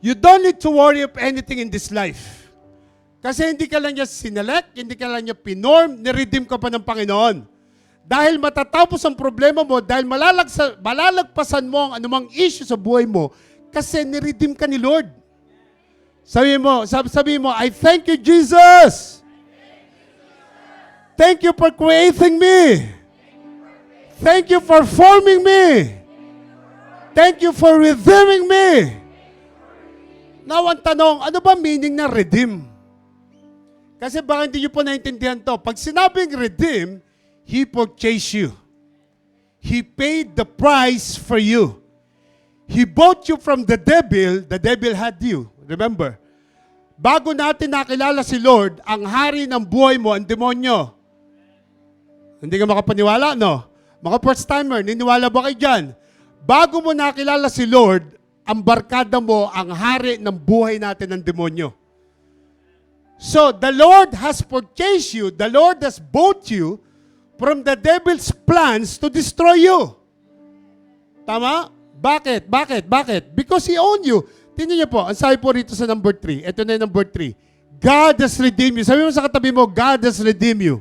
You don't need to worry of anything in this life. Kasi hindi ka lang niya sinelect, hindi ka lang niya pinorm, niredeem ka pa ng Panginoon. Dahil matatapos ang problema mo, dahil malalagpasan mo ang anumang issue sa buhay mo, kasi niredeem ka ni Lord. Sabi mo, I thank you, Jesus. Thank you for creating me. Thank you for forming me. Thank you for redeeming me. Now, ang tanong, ano ba meaning na redeem? Kasi baka hindi nyo po naintindihan to. Pag sinabing redeem, He purchased you. He paid the price for you. He bought you from the devil had you. Remember, bago natin nakilala si Lord, ang hari ng buhay mo, ang demonyo. Hindi ka makapaniwala, no? Mga first-timer, niniwala ba kayo dyan? Bago mo nakilala si Lord, ang barkada mo, ang hari ng buhay natin ng demonyo. So, the Lord has purchased you, the Lord has bought you from the devil's plans to destroy you. Tama? Bakit? Because He owned you. Tingnan niyo po, ang sabi po rito sa number 3. Ito na yung number 3. God has redeemed you. Sabi mo sa katabi mo, God has redeemed you.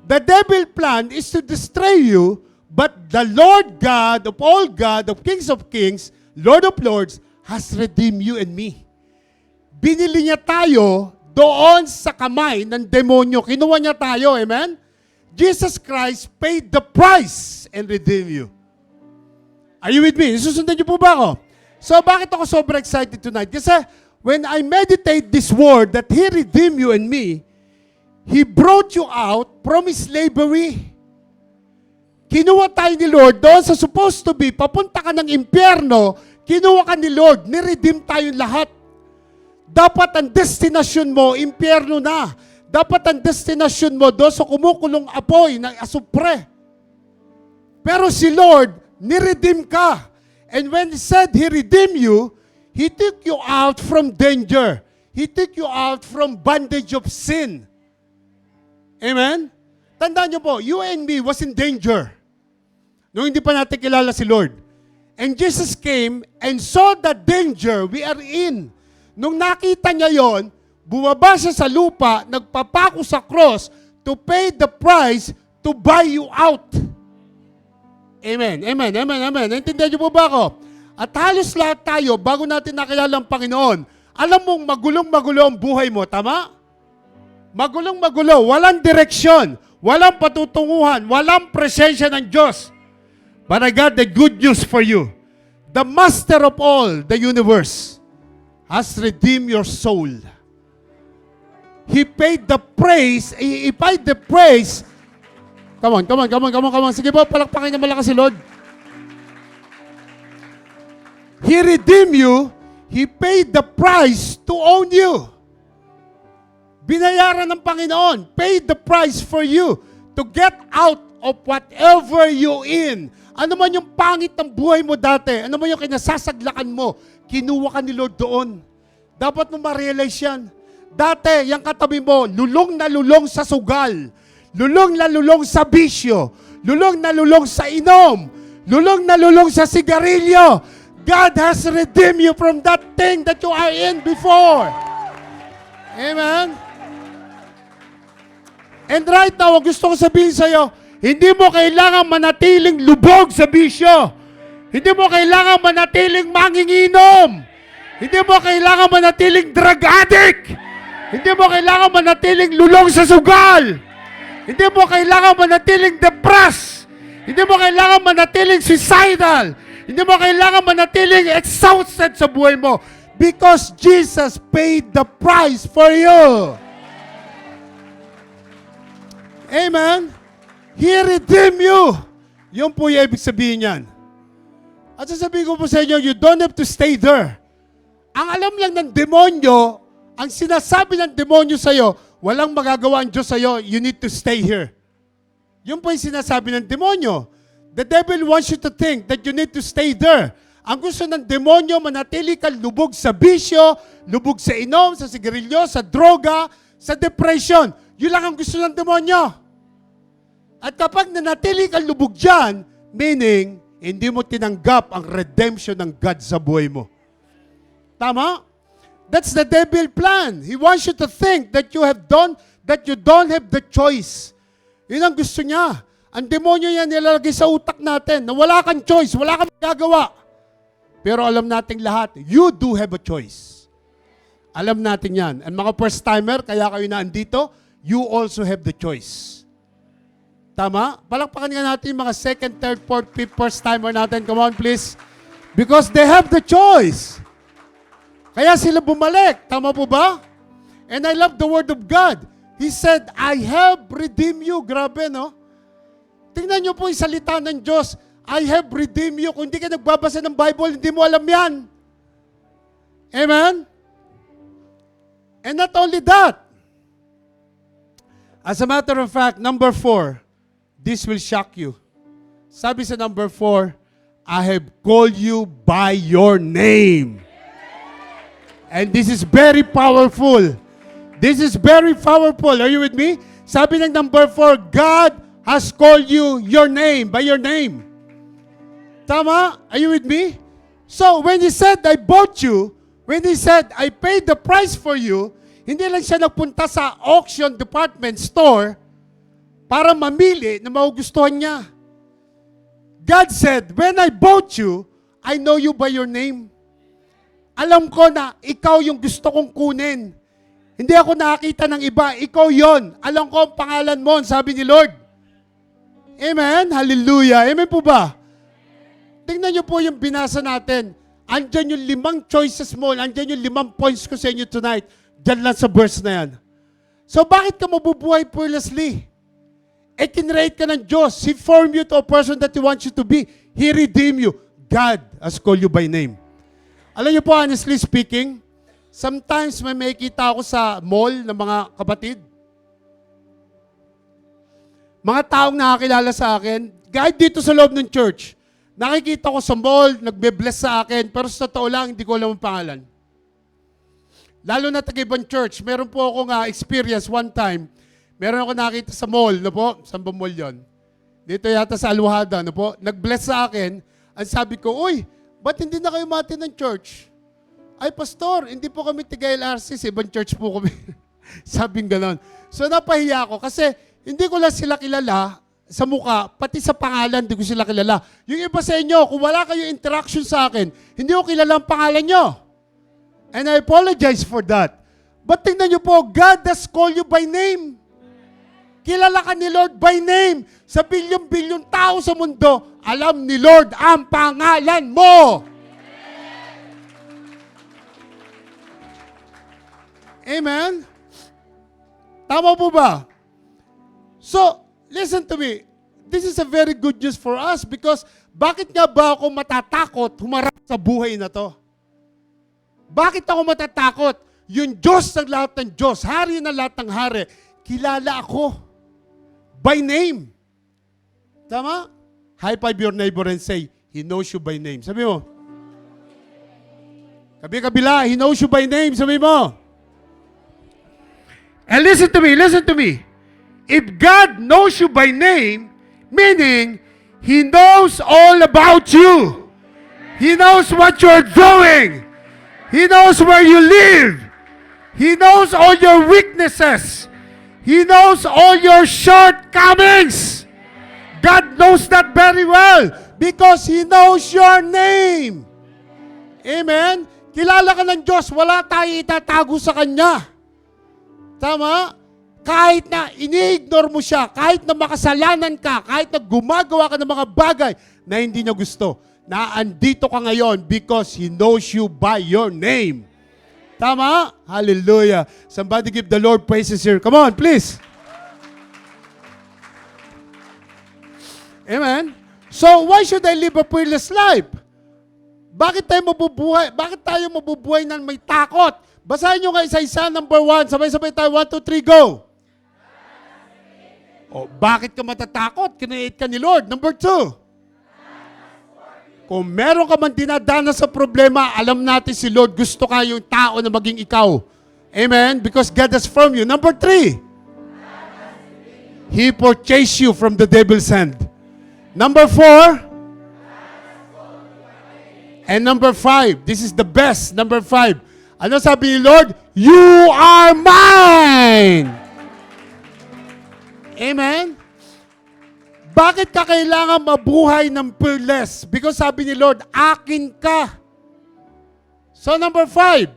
The devil plan is to destroy you, but the Lord God of all God, of kings, Lord of lords, has redeemed you and me. Binili niya tayo doon sa kamay ng demonyo. Kinuha niya tayo, amen? Jesus Christ paid the price and redeemed you. Are you with me? Susundan niyo po ba ako? So, bakit ako sobrang excited tonight? Kasi, when I meditate this word that He redeemed you and me, He brought you out from slavery. Kinuha tayo ni Lord doon sa supposed to be, papunta ka ng impyerno, kinuha ka ni Lord, niredeem tayo lahat. Dapat ang destinasyon mo, impyerno na. Dapat ang destinasyon mo doon sa kumukulong apoy ng asupre. Pero si Lord, niredeem ka. And when He said He redeemed you, He took you out from danger. He took you out from bondage of sin. Amen? Tandaan niyo po, you and me was in danger. Nung hindi pa natin kilala si Lord. And Jesus came and saw the danger we are in. Nung nakita niya yon, bumaba siya sa lupa, nagpapako sa cross to pay the price to buy you out. Amen. Naintindihan niyo po ba ako? At halos lahat tayo, bago natin nakilala ang Panginoon, alam mong magulong-magulo ang buhay mo, tama? Magulong-magulo, walang direksyon, walang patutunguhan, walang presensya ng Diyos. But I got the good news for you. The Master of all the universe has redeemed your soul. He paid the praise. He paid the praise. Come on. Sige po, palakpakin niya malakas si Lord. He redeemed you. He paid the price to own you. Binayaran ng Panginoon. Paid the price for you to get out of whatever you in. Ano man yung pangit ng buhay mo dati, ano man yung kinasasaglakan mo, kinuha ka ni Lord doon. Dapat mo ma-realize yan. Dati, yung katabi mo, lulong na lulong sa sugal, lulong na lulong sa bisyo, lulong na lulong sa inom, lulong na lulong sa sigarilyo. God has redeemed you from that thing that you are in before. Amen? And right now, gusto ko sabihin sa'yo, hindi mo kailangan manatiling lubog sa bisyo. Hindi mo kailangan manatiling manginginom. Hindi mo kailangan manatiling drug addict. Hindi mo kailangan manatiling lulong sa sugal. Hindi mo kailangan manatiling depressed. Hindi mo kailangan manatiling suicidal. Hindi mo kailangan manatiling exhausted sa buhay mo. Because Jesus paid the price for you. Amen? He redeemed you. Yun po yung ibig sabihin yan. At sasabihin ko po sa inyo, you don't have to stay there. Ang alam lang ng demonyo, ang sinasabi ng demonyo sa'yo, walang magagawa ang Diyos sa'yo, you need to stay here. Yun po yung sinasabi ng demonyo. The devil wants you to think that you need to stay there. Ang gusto ng demonyo, manatili ka lubog sa bisyo, lubog sa inom, sa sigarilyo, sa droga, sa depression. Yun lang ang gusto ng demonyo. At kapag nanatili kang lubog dyan, meaning, hindi mo tinanggap ang redemption ng God sa buhay mo. Tama? That's the devil plan. He wants you to think that you don't have the choice. Yun ang gusto niya. Ang demonyo yan nilalagay sa utak natin na wala kang choice, wala kang magagawa. Pero alam nating lahat, you do have a choice. Alam natin yan. And mga first-timer, kaya kayo na andito, you also have the choice. Tama? Palakpakan nga natin yung mga second, third, fourth, fifth, first timer natin. Come on, please. Because they have the choice. Kaya sila bumalik. Tama po ba? And I love the word of God. He said, I have redeemed you. Grabe, no? Tingnan nyo po yung salita ng Diyos. I have redeemed you. Kung hindi ka nagbabasa ng Bible, hindi mo alam yan. Amen? And not only that, as a matter of fact, number 4, this will shock you. Sabi sa number 4, I have called you by your name. And this is very powerful. This is very powerful. Are you with me? Sabi ng number 4, God has called you your name, by your name. Tama? Are you with me? So, when He said, I bought you, when He said, I paid the price for you, hindi lang siya nagpunta sa auction department store para mamili na magugustuhan niya. God said, when I bought you, I know you by your name. Alam ko na ikaw yung gusto kong kunin. Hindi ako nakakita ng iba, ikaw yon. Alam ko ang pangalan mo, sabi ni Lord. Amen? Hallelujah. Amen po ba? Tingnan niyo po yung binasa natin. Andyan yung 5 choices mo, andyan yung 5 points ko sa inyo tonight. Diyan lang sa verse na yan. So bakit ka mabubuhay fearlessly? Kinrate ka ng Diyos. He formed you to a person that He wants you to be. He redeemed you. God has called you by name. Alam niyo po, honestly speaking, sometimes may makikita ako sa mall ng mga kapatid. Mga taong nakakilala sa akin, kahit dito sa loob ng church, nakikita ko sa mall, nagbe-bless sa akin, pero sa totoo lang, hindi ko alam ang pangalan. Lalo na taga-ibang church, meron po akong experience one time, meron ako nakita sa mall, no po? Saan ba mall yun? Dito yata sa Alwahada, no po? Nag-bless sa akin, ang sabi ko, uy, ba't hindi na kayo mati ng church? Ay, pastor, hindi po kami taga-LRC, sa ibang church po kami. Sabing ganon. So napahiya ako kasi hindi ko lang sila kilala sa mukha, pati sa pangalan, hindi ko sila kilala. Yung iba sa inyo, kung wala kayo interaction sa akin, hindi ko kilala ang pangalan nyo. And I apologize for that. But tingnan nyo po, God has called you by name. Kilala ka ni Lord by name. Sa bilyon-bilyon tao sa mundo, alam ni Lord ang pangalan mo. Amen? Tama po ba? So, listen to me. This is a very good news for us because bakit nga ba ako matatakot humarap sa buhay na to? Bakit ako matatakot? Yung Diyos ng lahat ng Diyos, Hari ng lahat ng Hari, kilala ako by name. Tama? High five your neighbor and say, He knows you by name. Sabi mo. Kabi-kabila, He knows you by name. Sabi mo. And listen to me, listen to me. If God knows you by name, meaning He knows all about you. He knows what you're doing. He knows where you live. He knows all your weaknesses. He knows all your shortcomings. God knows that very well because He knows your name. Amen? Kilala ka ng Diyos, wala tayo itatago sa Kanya. Tama? Kahit na ini-ignore mo siya, kahit na makasalanan ka, kahit na gumagawa ka ng mga bagay na hindi niya gusto, na andito ka ngayon because He knows you by your name. Tama? Hallelujah. Somebody give the Lord praises here. Come on, please. Amen? So, why should I live a fearless life? Bakit tayo mabubuhay na may takot? Basahin nyo nga isa-isa, number 1. Sabay-sabay tayo, 1, 2, 3, go. O, bakit ka matatakot? Kinreate ka ni Lord. Number 2. Kung meron ka man dinadanas sa problema, alam natin si Lord, gusto ka yung tao na maging ikaw. Amen? Because God has formed you. Number 3. He purchased you from the devil's hand. Number 4. And number 5. This is the best. Number 5. Ano sabi ni Lord? You are mine! Amen? Bakit ka kailangan mabuhay ng fearless? Because sabi ni Lord, akin ka. So number 5,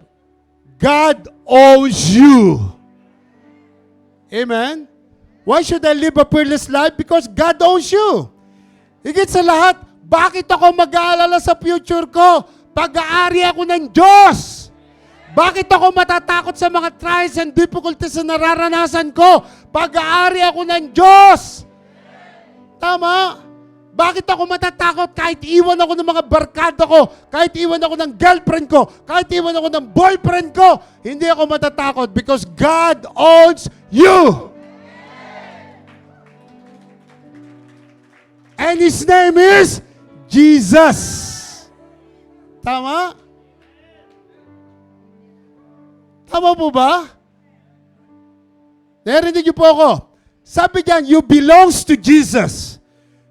God owns you. Amen? Why should I live a fearless life? Because God owns you. Higit sa lahat, bakit ako mag-aalala sa future ko? Pag-aari ako ng Diyos. Bakit ako matatakot sa mga trials and difficulties na nararanasan ko? Pag-aari ako ng Diyos. Tama? Bakit ako matatakot kahit iwan ako ng mga barkada ko, kahit iwan ako ng girlfriend ko, kahit iwan ako ng boyfriend ko? Hindi ako matatakot because God owns you. And His name is Jesus. Tama? Tama po ba? Narinig niyo po ako. Sabi diyan, you belongs to Jesus.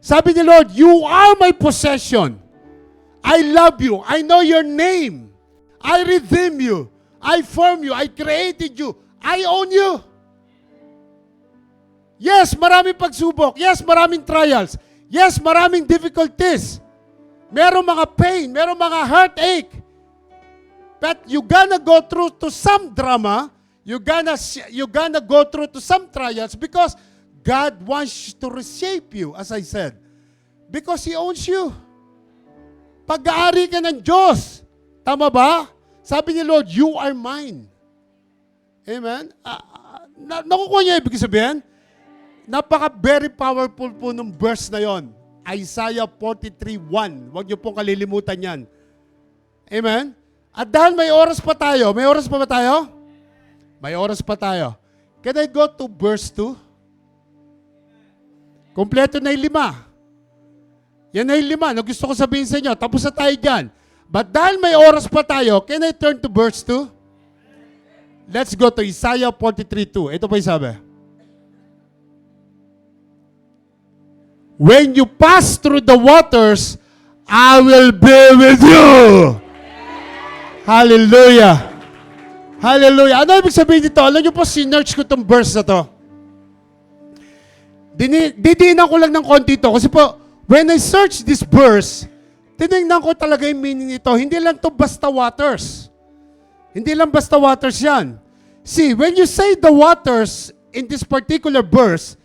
Sabi ni Lord, you are my possession. I love you. I know your name. I redeem you. I form you. I created you. I own you. Yes, maraming pagsubok. Yes, maraming trials. Yes, maraming difficulties. Merong mga pain. Merong mga heartache. But you gonna go through to some drama. You gonna go through to some trials because God wants to reshape you, as I said. Because He owns you. Pag-aari ka ng Diyos. Tama ba? Sabi ni Lord, you are mine. Amen? Nakukuha niya ibig sabihin? Very powerful po nung verse na yon. Isaiah 43:1. Huwag niyo pong kalilimutan yan. Amen? At dahil may oras pa tayo, may oras pa ba tayo? May oras pa tayo. Can I go to verse 2? Kompleto na yung 5. Yan na yung 5 na gusto ko sabihin sa inyo. Tapos na tayo dyan. But dahil may oras pa tayo, can I turn to verse 2? Let's go to Isaiah 43:2. Ito po yung sabi. When you pass through the waters, I will be with you. Hallelujah. Hallelujah. Ano ibig sabihin dito? Alam niyo po, sinerch ko itong verse na to. Didiinan ko lang ng konti ito. Kasi po, when I search this verse, tinignan ko talaga yung meaning nito. Hindi lang to basta waters. Hindi lang basta waters yan. See, when you say the waters in this particular verse,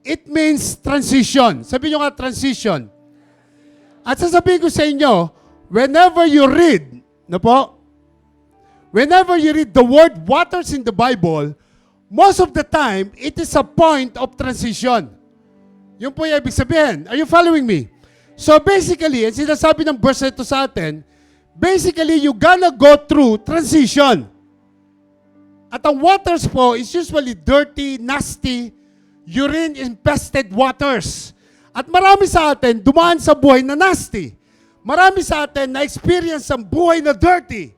it means transition. Sabi nyo nga, transition. At sasabihin ko sa inyo, whenever you read, whenever you read the word waters in the Bible, most of the time, it is a point of transition. Yun po yung ibig sabihin. Are you following me? So basically, ang sinasabi ng verse na ito sa atin, basically, you gonna go through transition. At ang waters po is usually dirty, nasty, urine-infested waters. At marami sa atin dumaan sa buhay na nasty. Marami sa atin na-experience ang buhay na dirty.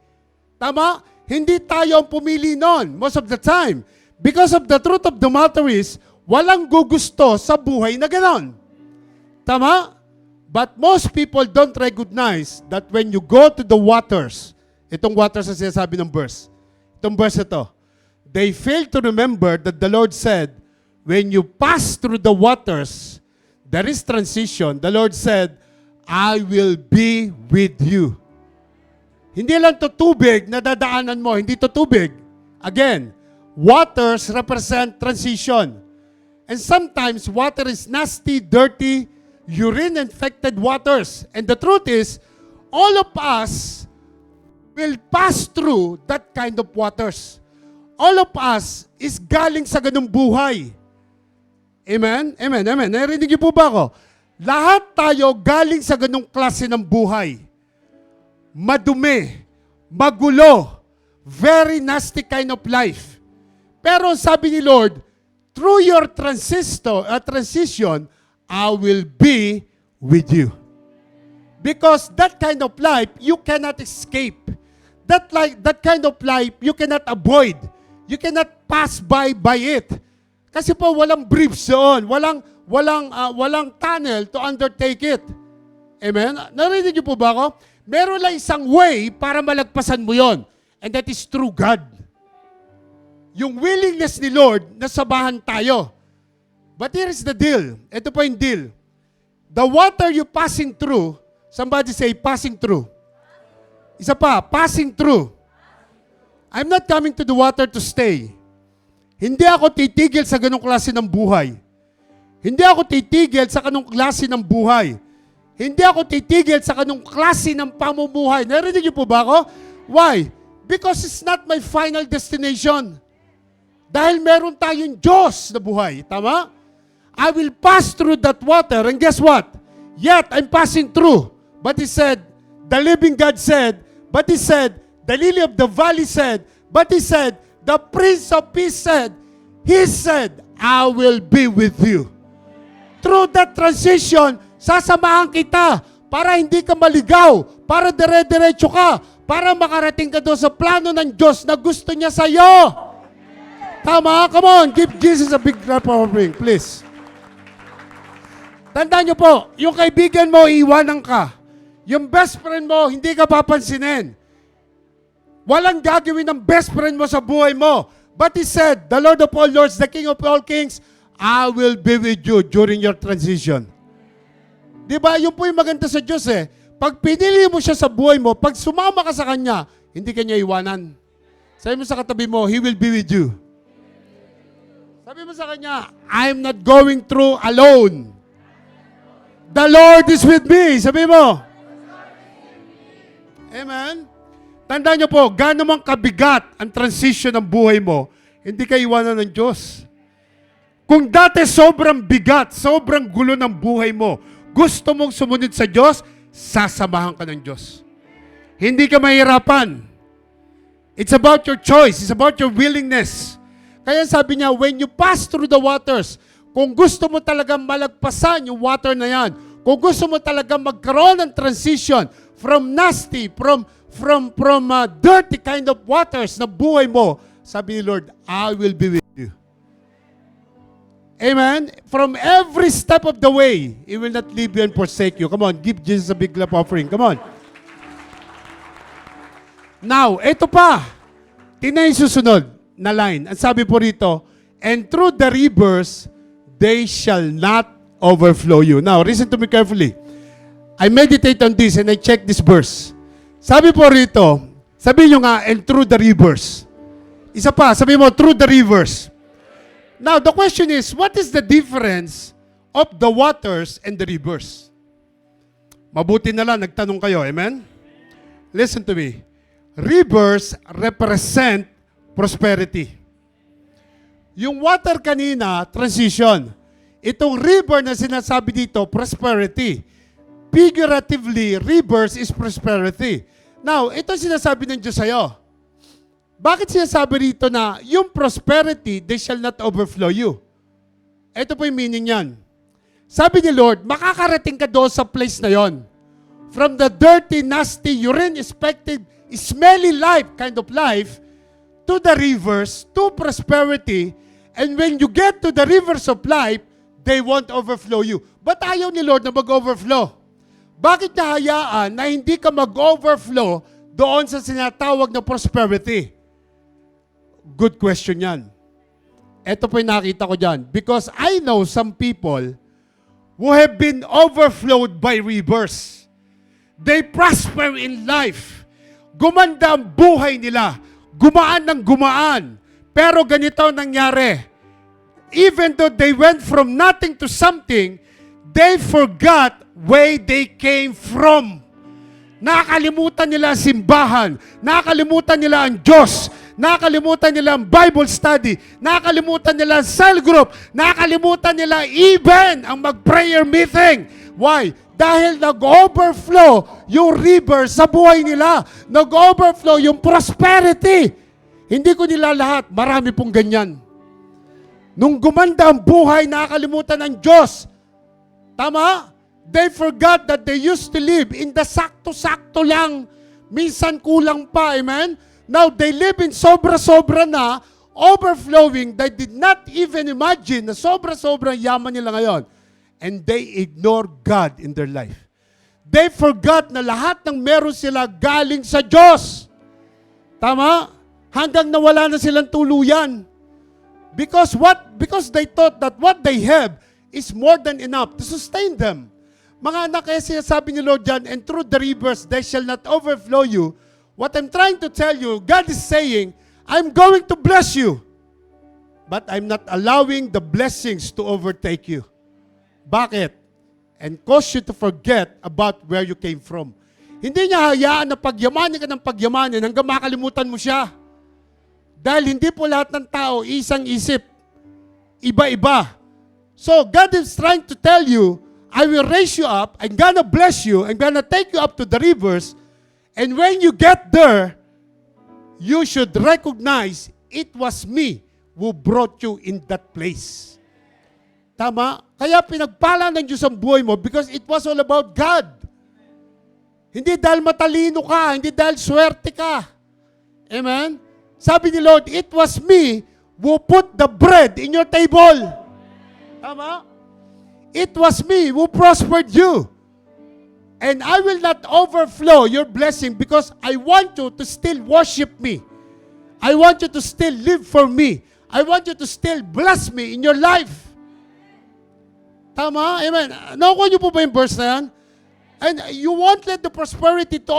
Tama? Hindi tayo ang pumili noon most of the time. Because of the truth of the matter is, walang gugusto sa buhay na ganon. Tama? But most people don't recognize that when you go to the waters, itong waters na sinasabi ng verse, itong verse ito, they fail to remember that the Lord said, when you pass through the waters, there is transition. The Lord said, I will be with you. Hindi lang to tubig na dadaanan mo, hindi to tubig. Again, waters represent transition. And sometimes water is nasty, dirty, urine-infected waters. And the truth is, all of us will pass through that kind of waters. All of us is galing sa ganung buhay. Amen? Amen, amen. Narinig niyo po ba ako? Lahat tayo galing sa ganung klase ng buhay. Madumi, magulo, very nasty kind of life. Pero sabi ni Lord, through your transition, I will be with you. Because that kind of life, you cannot escape. That kind of life, you cannot avoid. You cannot pass by it. Kasi po walang bridge doon, walang tunnel to undertake it. Amen? Narinig niyo po ba ako? Meron lang isang way para malagpasan mo yon, and that is through God. Yung willingness ni Lord na sabahan tayo. But here is the deal. Ito po yung deal. The water you passing through, somebody say passing through. Isa pa, passing through. I'm not coming to the water to stay. Hindi ako titigil sa ganong klase ng buhay. Hindi ako titigil sa ganong klase ng buhay. Hindi ako titigil sa ganong klase ng pamumuhay. Narinig niyo po ba ako? Why? Because it's not my final destination. Dahil meron tayong Diyos na buhay. Tama? I will pass through that water, and guess what? Yet, I'm passing through. But he said, the living God said, but he said, the lily of the valley said, but he said, the Prince of Peace said, he said, I will be with you. Through that transition, sasamahan kita para hindi ka maligaw, para dire-diretso ka, para makarating ka doon sa plano ng Diyos na gusto niya sa'yo. Tama? Come on, give Jesus a big clap offering, please. Tandaan niyo po, yung kaibigan mo, iiwanan ka. Yung best friend mo, hindi ka papansinin. Walang gagawin ng best friend mo sa buhay mo. But he said, the Lord of all lords, the King of all kings, I will be with you during your transition. Diba? Yun po yung maganda sa Diyos eh. Pag pinili mo siya sa buhay mo, pag sumama ka sa Kanya, hindi ka niya iwanan. Sabi mo sa katabi mo, He will be with you. Sabi mo sa Kanya, I'm not going through alone. The Lord is with me. Sabi mo. Amen? Tandaan niyo po, gaano mang kabigat ang transition ng buhay mo, hindi ka iwanan ng Diyos. Kung dati sobrang bigat, sobrang gulo ng buhay mo, gusto mong sumunod sa Diyos, sasamahan ka ng Diyos. Hindi ka mahirapan. It's about your choice. It's about your willingness. Kaya sabi niya, when you pass through the waters, kung gusto mo talaga malagpasan yung water na yan, kung gusto mo talaga magkaroon ng transition from nasty, from dirty kind of waters na buhay mo, sabi ni Lord, I will be with you. Amen? From every step of the way, He will not leave you and forsake you. Come on, give Jesus a big clap offering. Come on. Now, ito pa. Tingnan yung susunod na line. Ang sabi po rito, and through the rivers, they shall not overflow you. Now, listen to me carefully. I meditate on this and I check this verse. Sabi po rito, sabi nyo nga, and through the rivers. Isa pa, sabi mo, through the rivers. Now, the question is, what is the difference of the waters and the rivers? Mabuti na lang, nagtanong kayo, amen? Listen to me. Rivers represent prosperity. Yung water kanina, transition. Itong river na sinasabi dito, prosperity. Figuratively, rivers is prosperity. Now, ito sinasabi ng Diyos sa'yo. Bakit sinasabi rito na yung prosperity, they shall not overflow you? Ito po yung meaning yan. Sabi ni Lord, makakarating ka doon sa place na yon. From the dirty, nasty, urine-expected, smelly life, kind of life, to the rivers, to prosperity, and when you get to the rivers of life, they won't overflow you. But ayaw ni Lord na mag-overflow. Bakit niya hayaan na hindi ka mag-overflow doon sa sinatawag na prosperity? Good question yan. Ito po yung nakita ko dyan. Because I know some people who have been overflowed by rivers. They prosper in life. Gumanda ang buhay nila. Gumaan ng gumaan. Pero ganito ang nangyari. Even though they went from nothing to something, they forgot where they came from. Nakakalimutan nila ang simbahan. Nakakalimutan nila ang Diyos. Nakakalimutan nila ang Bible study. Nakakalimutan nila ang cell group. Nakakalimutan nila even ang mag-prayer meeting. Why? Dahil nag-overflow yung river sa buhay nila. Nag-overflow yung prosperity. Hindi ko nila lahat. Marami pong ganyan. Nung gumanda ang buhay, nakakalimutan ng Diyos. Tama? They forgot that they used to live in the sakto-sakto lang. Minsan kulang pa, amen? Now, they live in sobra-sobra na, overflowing. They did not even imagine na sobra-sobra yaman nila ngayon. And they ignore God in their life. They forgot na lahat ng meron sila galing sa Diyos. Tama? Hanggang nawala na silang tuluyan. Because they thought that what they have is more than enough to sustain them. Mga anak, kaya sinasabi ni Lord John, and through the rivers, they shall not overflow you. What I'm trying to tell you, God is saying, I'm going to bless you. but I'm not allowing the blessings to overtake you. Bakit? And cause you to forget about where you came from. Hindi niya hayaan na pagyamanin ka ng pagyamanin hanggang makalimutan mo siya. Dahil hindi po lahat ng tao isang isip. Iba-iba. So God is trying to tell you, I will raise you up, I'm gonna bless you, I'm gonna take you up to the rivers, and when you get there, you should recognize it was me who brought you in that place. Tama? Kaya pinagpala ng Diyos ang buhay mo because it was all about God. Hindi dahil matalino ka, hindi dahil swerte ka. Amen? Sabi ni Lord, it was me who put the bread in your table. Tama? It was me who prospered you. And I will not overflow your blessing because I want you to still worship me. I want you to still live for me. I want you to still bless me in your life. Tama? Amen. Nakuha niyo po ba yung verse na yan? And you won't let the prosperity to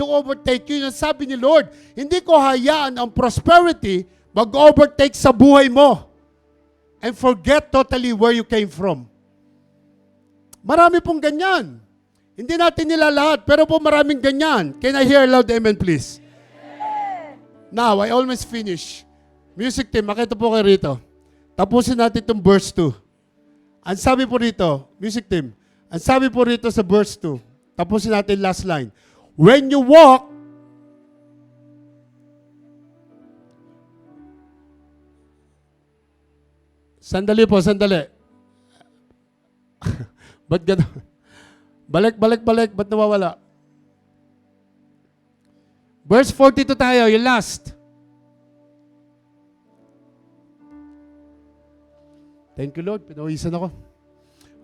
overtake you. Yung sabi ni Lord, hindi ko hayaan ang prosperity mag-overtake sa buhay mo. And forget totally where you came from. Marami pong ganyan. Hindi natin nila lahat, pero po maraming ganyan. Can I hear a loud amen, please? Now, I almost finish. Music team, makita po kayo rito. Tapusin natin itong verse 2. Ang sabi po rito, music team, ang sabi po rito sa verse 2, tapusin natin last line. When you walk, sandali po, sandali. Ba't gano'n? Balik, ba't nawawala? Verse 42 tayo, yung last. Thank you, Lord. Pinawisan ako.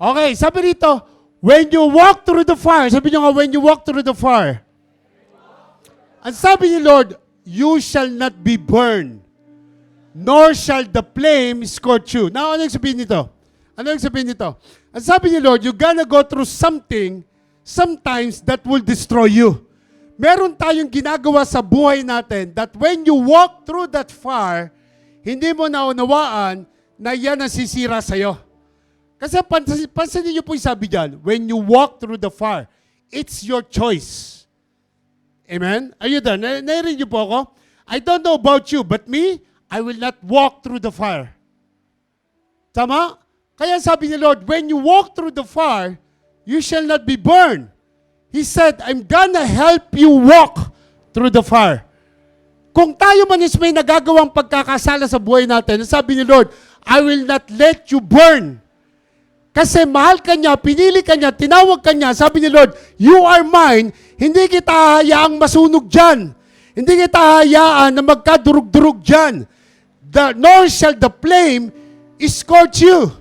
Okay, sabi rito, when you walk through the fire, sabi nyo nga, when you walk through the fire, ang sabi ni Lord, you shall not be burned, nor shall the flame scorch you. Now, ano yung sabihin nito? Ano yung sabihin nito? Ang sabi ni Lord, you're gonna go through something sometimes that will destroy you. Meron tayong ginagawa sa buhay natin that when you walk through that fire, hindi mo naunawaan na yan ang sisira sa'yo. Kasi pansinin niyo po yung sabi dyan, when you walk through the fire, it's your choice. Amen? Are you there? Narinig niyo po ako? I don't know about you, but me, I will not walk through the fire. Tama? Kaya sabi ni Lord, when you walk through the fire, you shall not be burned. He said, I'm gonna help you walk through the fire. Kung tayo man is may nagagawang pagkakasala sa buhay natin, sabi ni Lord, I will not let you burn. Kasi mahal ka niya, pinili ka niya, tinawag ka niya, sabi ni Lord, you are mine, hindi kita hayaang masunog dyan. Hindi kita hayaan na magkadurug-durug dyan. Nor shall the flame scorch you.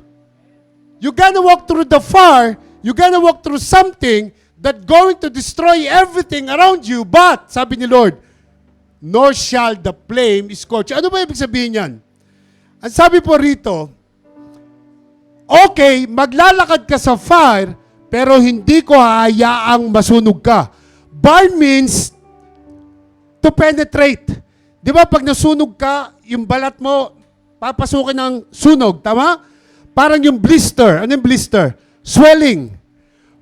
You're gonna walk through the fire, you're gonna walk through something that going to destroy everything around you, but, sabi ni Lord, nor shall the flame scorch you. Ano ba ibig sabihin yan? Ang sabi po rito, okay, maglalakad ka sa fire, pero hindi ko hayaang masunog ka. Burn means to penetrate. Di ba pag nasunog ka, yung balat mo, papasukin ng sunog, tama? Parang yung blister. Ano yung blister? Swelling.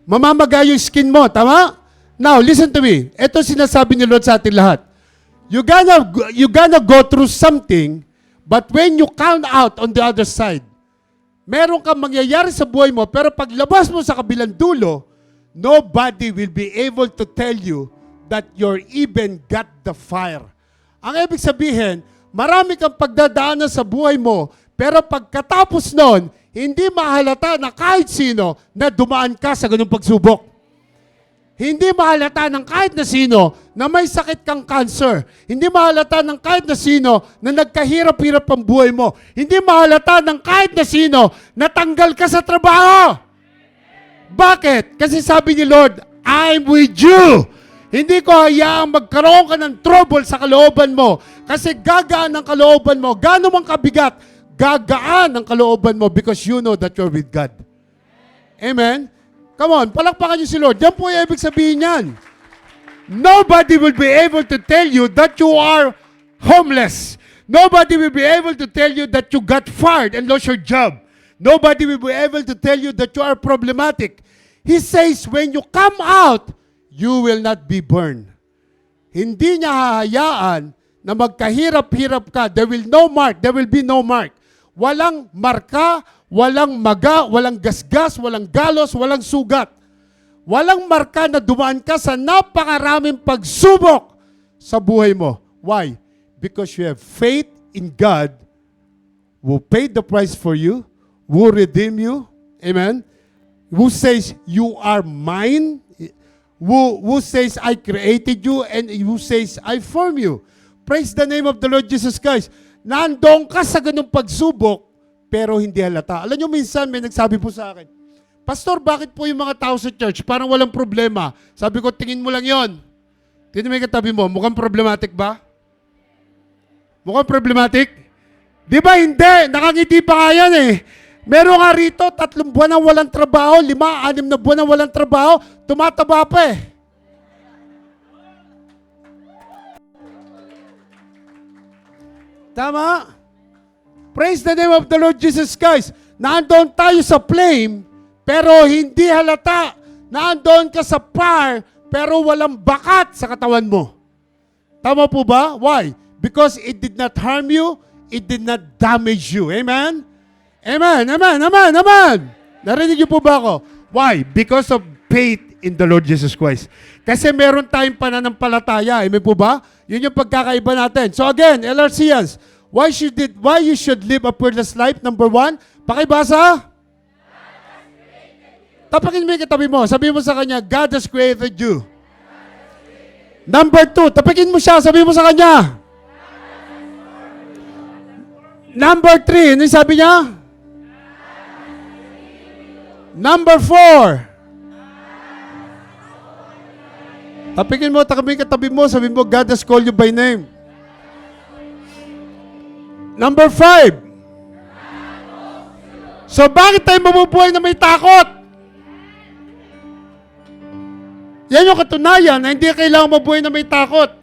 Mamamaga yung skin mo, tama? Now, listen to me. Ito sinasabi ni Lord sa ating lahat. You gonna go through something, but when you count out on the other side, meron kang mangyayari sa buhay mo, pero paglabas mo sa kabilang dulo, nobody will be able to tell you that you're even got the fire. Ang ibig sabihin, marami kang pagdadaanan sa buhay mo, pero pagkatapos nun, hindi mahalata na kahit sino na dumaan ka sa ganung pagsubok. Hindi mahalata ng kahit na sino na may sakit kang cancer. Hindi mahalata ng kahit na sino na nagkahirap-hirap ang buhay mo. Hindi mahalata ng kahit na sino na tanggal ka sa trabaho. Bakit? Kasi sabi ni Lord, I'm with you. Hindi ko hayaang magkaroon ka ng trouble sa kalooban mo. Kasi gagaan ang kalooban mo. Gaano mang kabigat, gagaan ang kalooban mo because you know that you're with God. Amen? Come on, palakpakan niyo si Lord. Yan po yung ibig sabihin niyan. Nobody will be able to tell you that you are homeless. Nobody will be able to tell you that you got fired and lost your job. Nobody will be able to tell you that you are problematic. He says, when you come out, you will not be burned. Hindi niya hahayaan na magkahirap-hirap ka. There will be no mark. Walang marka, walang maga, walang gasgas, walang galos, walang sugat. Walang marka na dumaan ka sa napakaraming pagsubok sa buhay mo. Why? Because you have faith in God who paid the price for you, who redeem you, amen, who says, you are mine, who says, I created you, and who says, I form you. Praise the name of the Lord Jesus Christ. Nandoon ka sa ganung pagsubok, pero hindi halata. Alam nyo, minsan may nagsabi po sa akin, Pastor, bakit po yung mga tao sa church parang walang problema? Sabi ko, tingin mo lang yon. Tingin mo yung katabi mo, mukhang problematic ba? Mukhang problematic? Di ba hindi? Nakangiti pa nga yan eh. Meron nga rito, 3 buwan na walang trabaho, 5, 6 na buwan na walang trabaho, tumataba pa eh. Tama? Praise the name of the Lord Jesus Christ. Naandoon tayo sa flame, pero hindi halata. Naandoon ka sa fire, pero walang bakat sa katawan mo. Tama po ba? Why? Because it did not harm you, it did not damage you. Amen? Amen, amen, amen, amen. Narinig niyo po ba ako? Why? Because of faith in the Lord Jesus Christ. Kasi meron tayong pananampalataya. Amen po ba? Yun yung pagkakaiba natin. So again, LRCians, why you should live a fearless life? Number 1, pakibasa. Tapakin mo yung katabi mo. Sabi mo sa kanya, God has created you. Number 2, tapakin mo siya. Sabi mo sa kanya. Number 3, ano yung sabi niya? Number 4. Tapikin mo, tabi katabi mo, sabi mo, God has called you by name. Number 5. So bakit tayo mabubuhay na may takot? Yan yung katunayan na hindi kailangan mabuhay na may takot.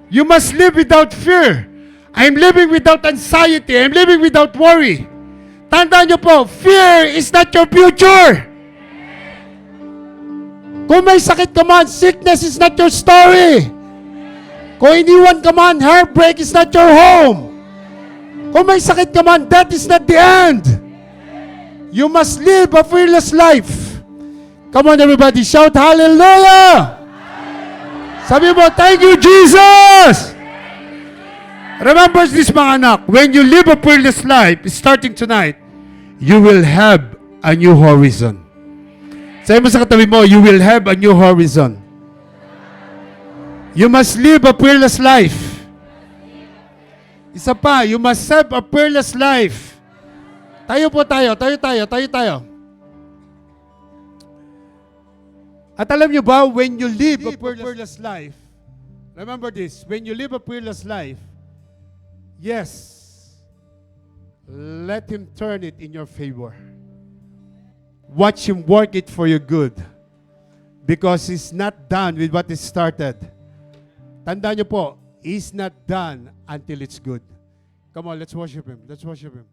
You must live without fear. I'm living without anxiety. I'm living without worry. Tandaan nyo po, fear is not your future. Kung may sakit ka man, sickness is not your story. Kung iniwan ka man, heartbreak is not your home. Kung may sakit ka man, that is not the end. You must live a fearless life. Come on everybody, shout hallelujah! Sabi mo, thank you Jesus! Remember this mga anak, when you live a fearless life, starting tonight, you will have a new horizon. Sabi mo sa katabi mo, you will have a new horizon. You must live a fearless life. Isa pa, you must have a fearless life. Tayo po tayo. At alam nyo ba, when you live a fearless life, remember this, when you live a fearless life, yes, let Him turn it in your favor. Watch Him work it for your good. Because He's not done with what He started. Tandaan niyo po, He's not done until it's good. Come on, let's worship Him. Let's worship Him.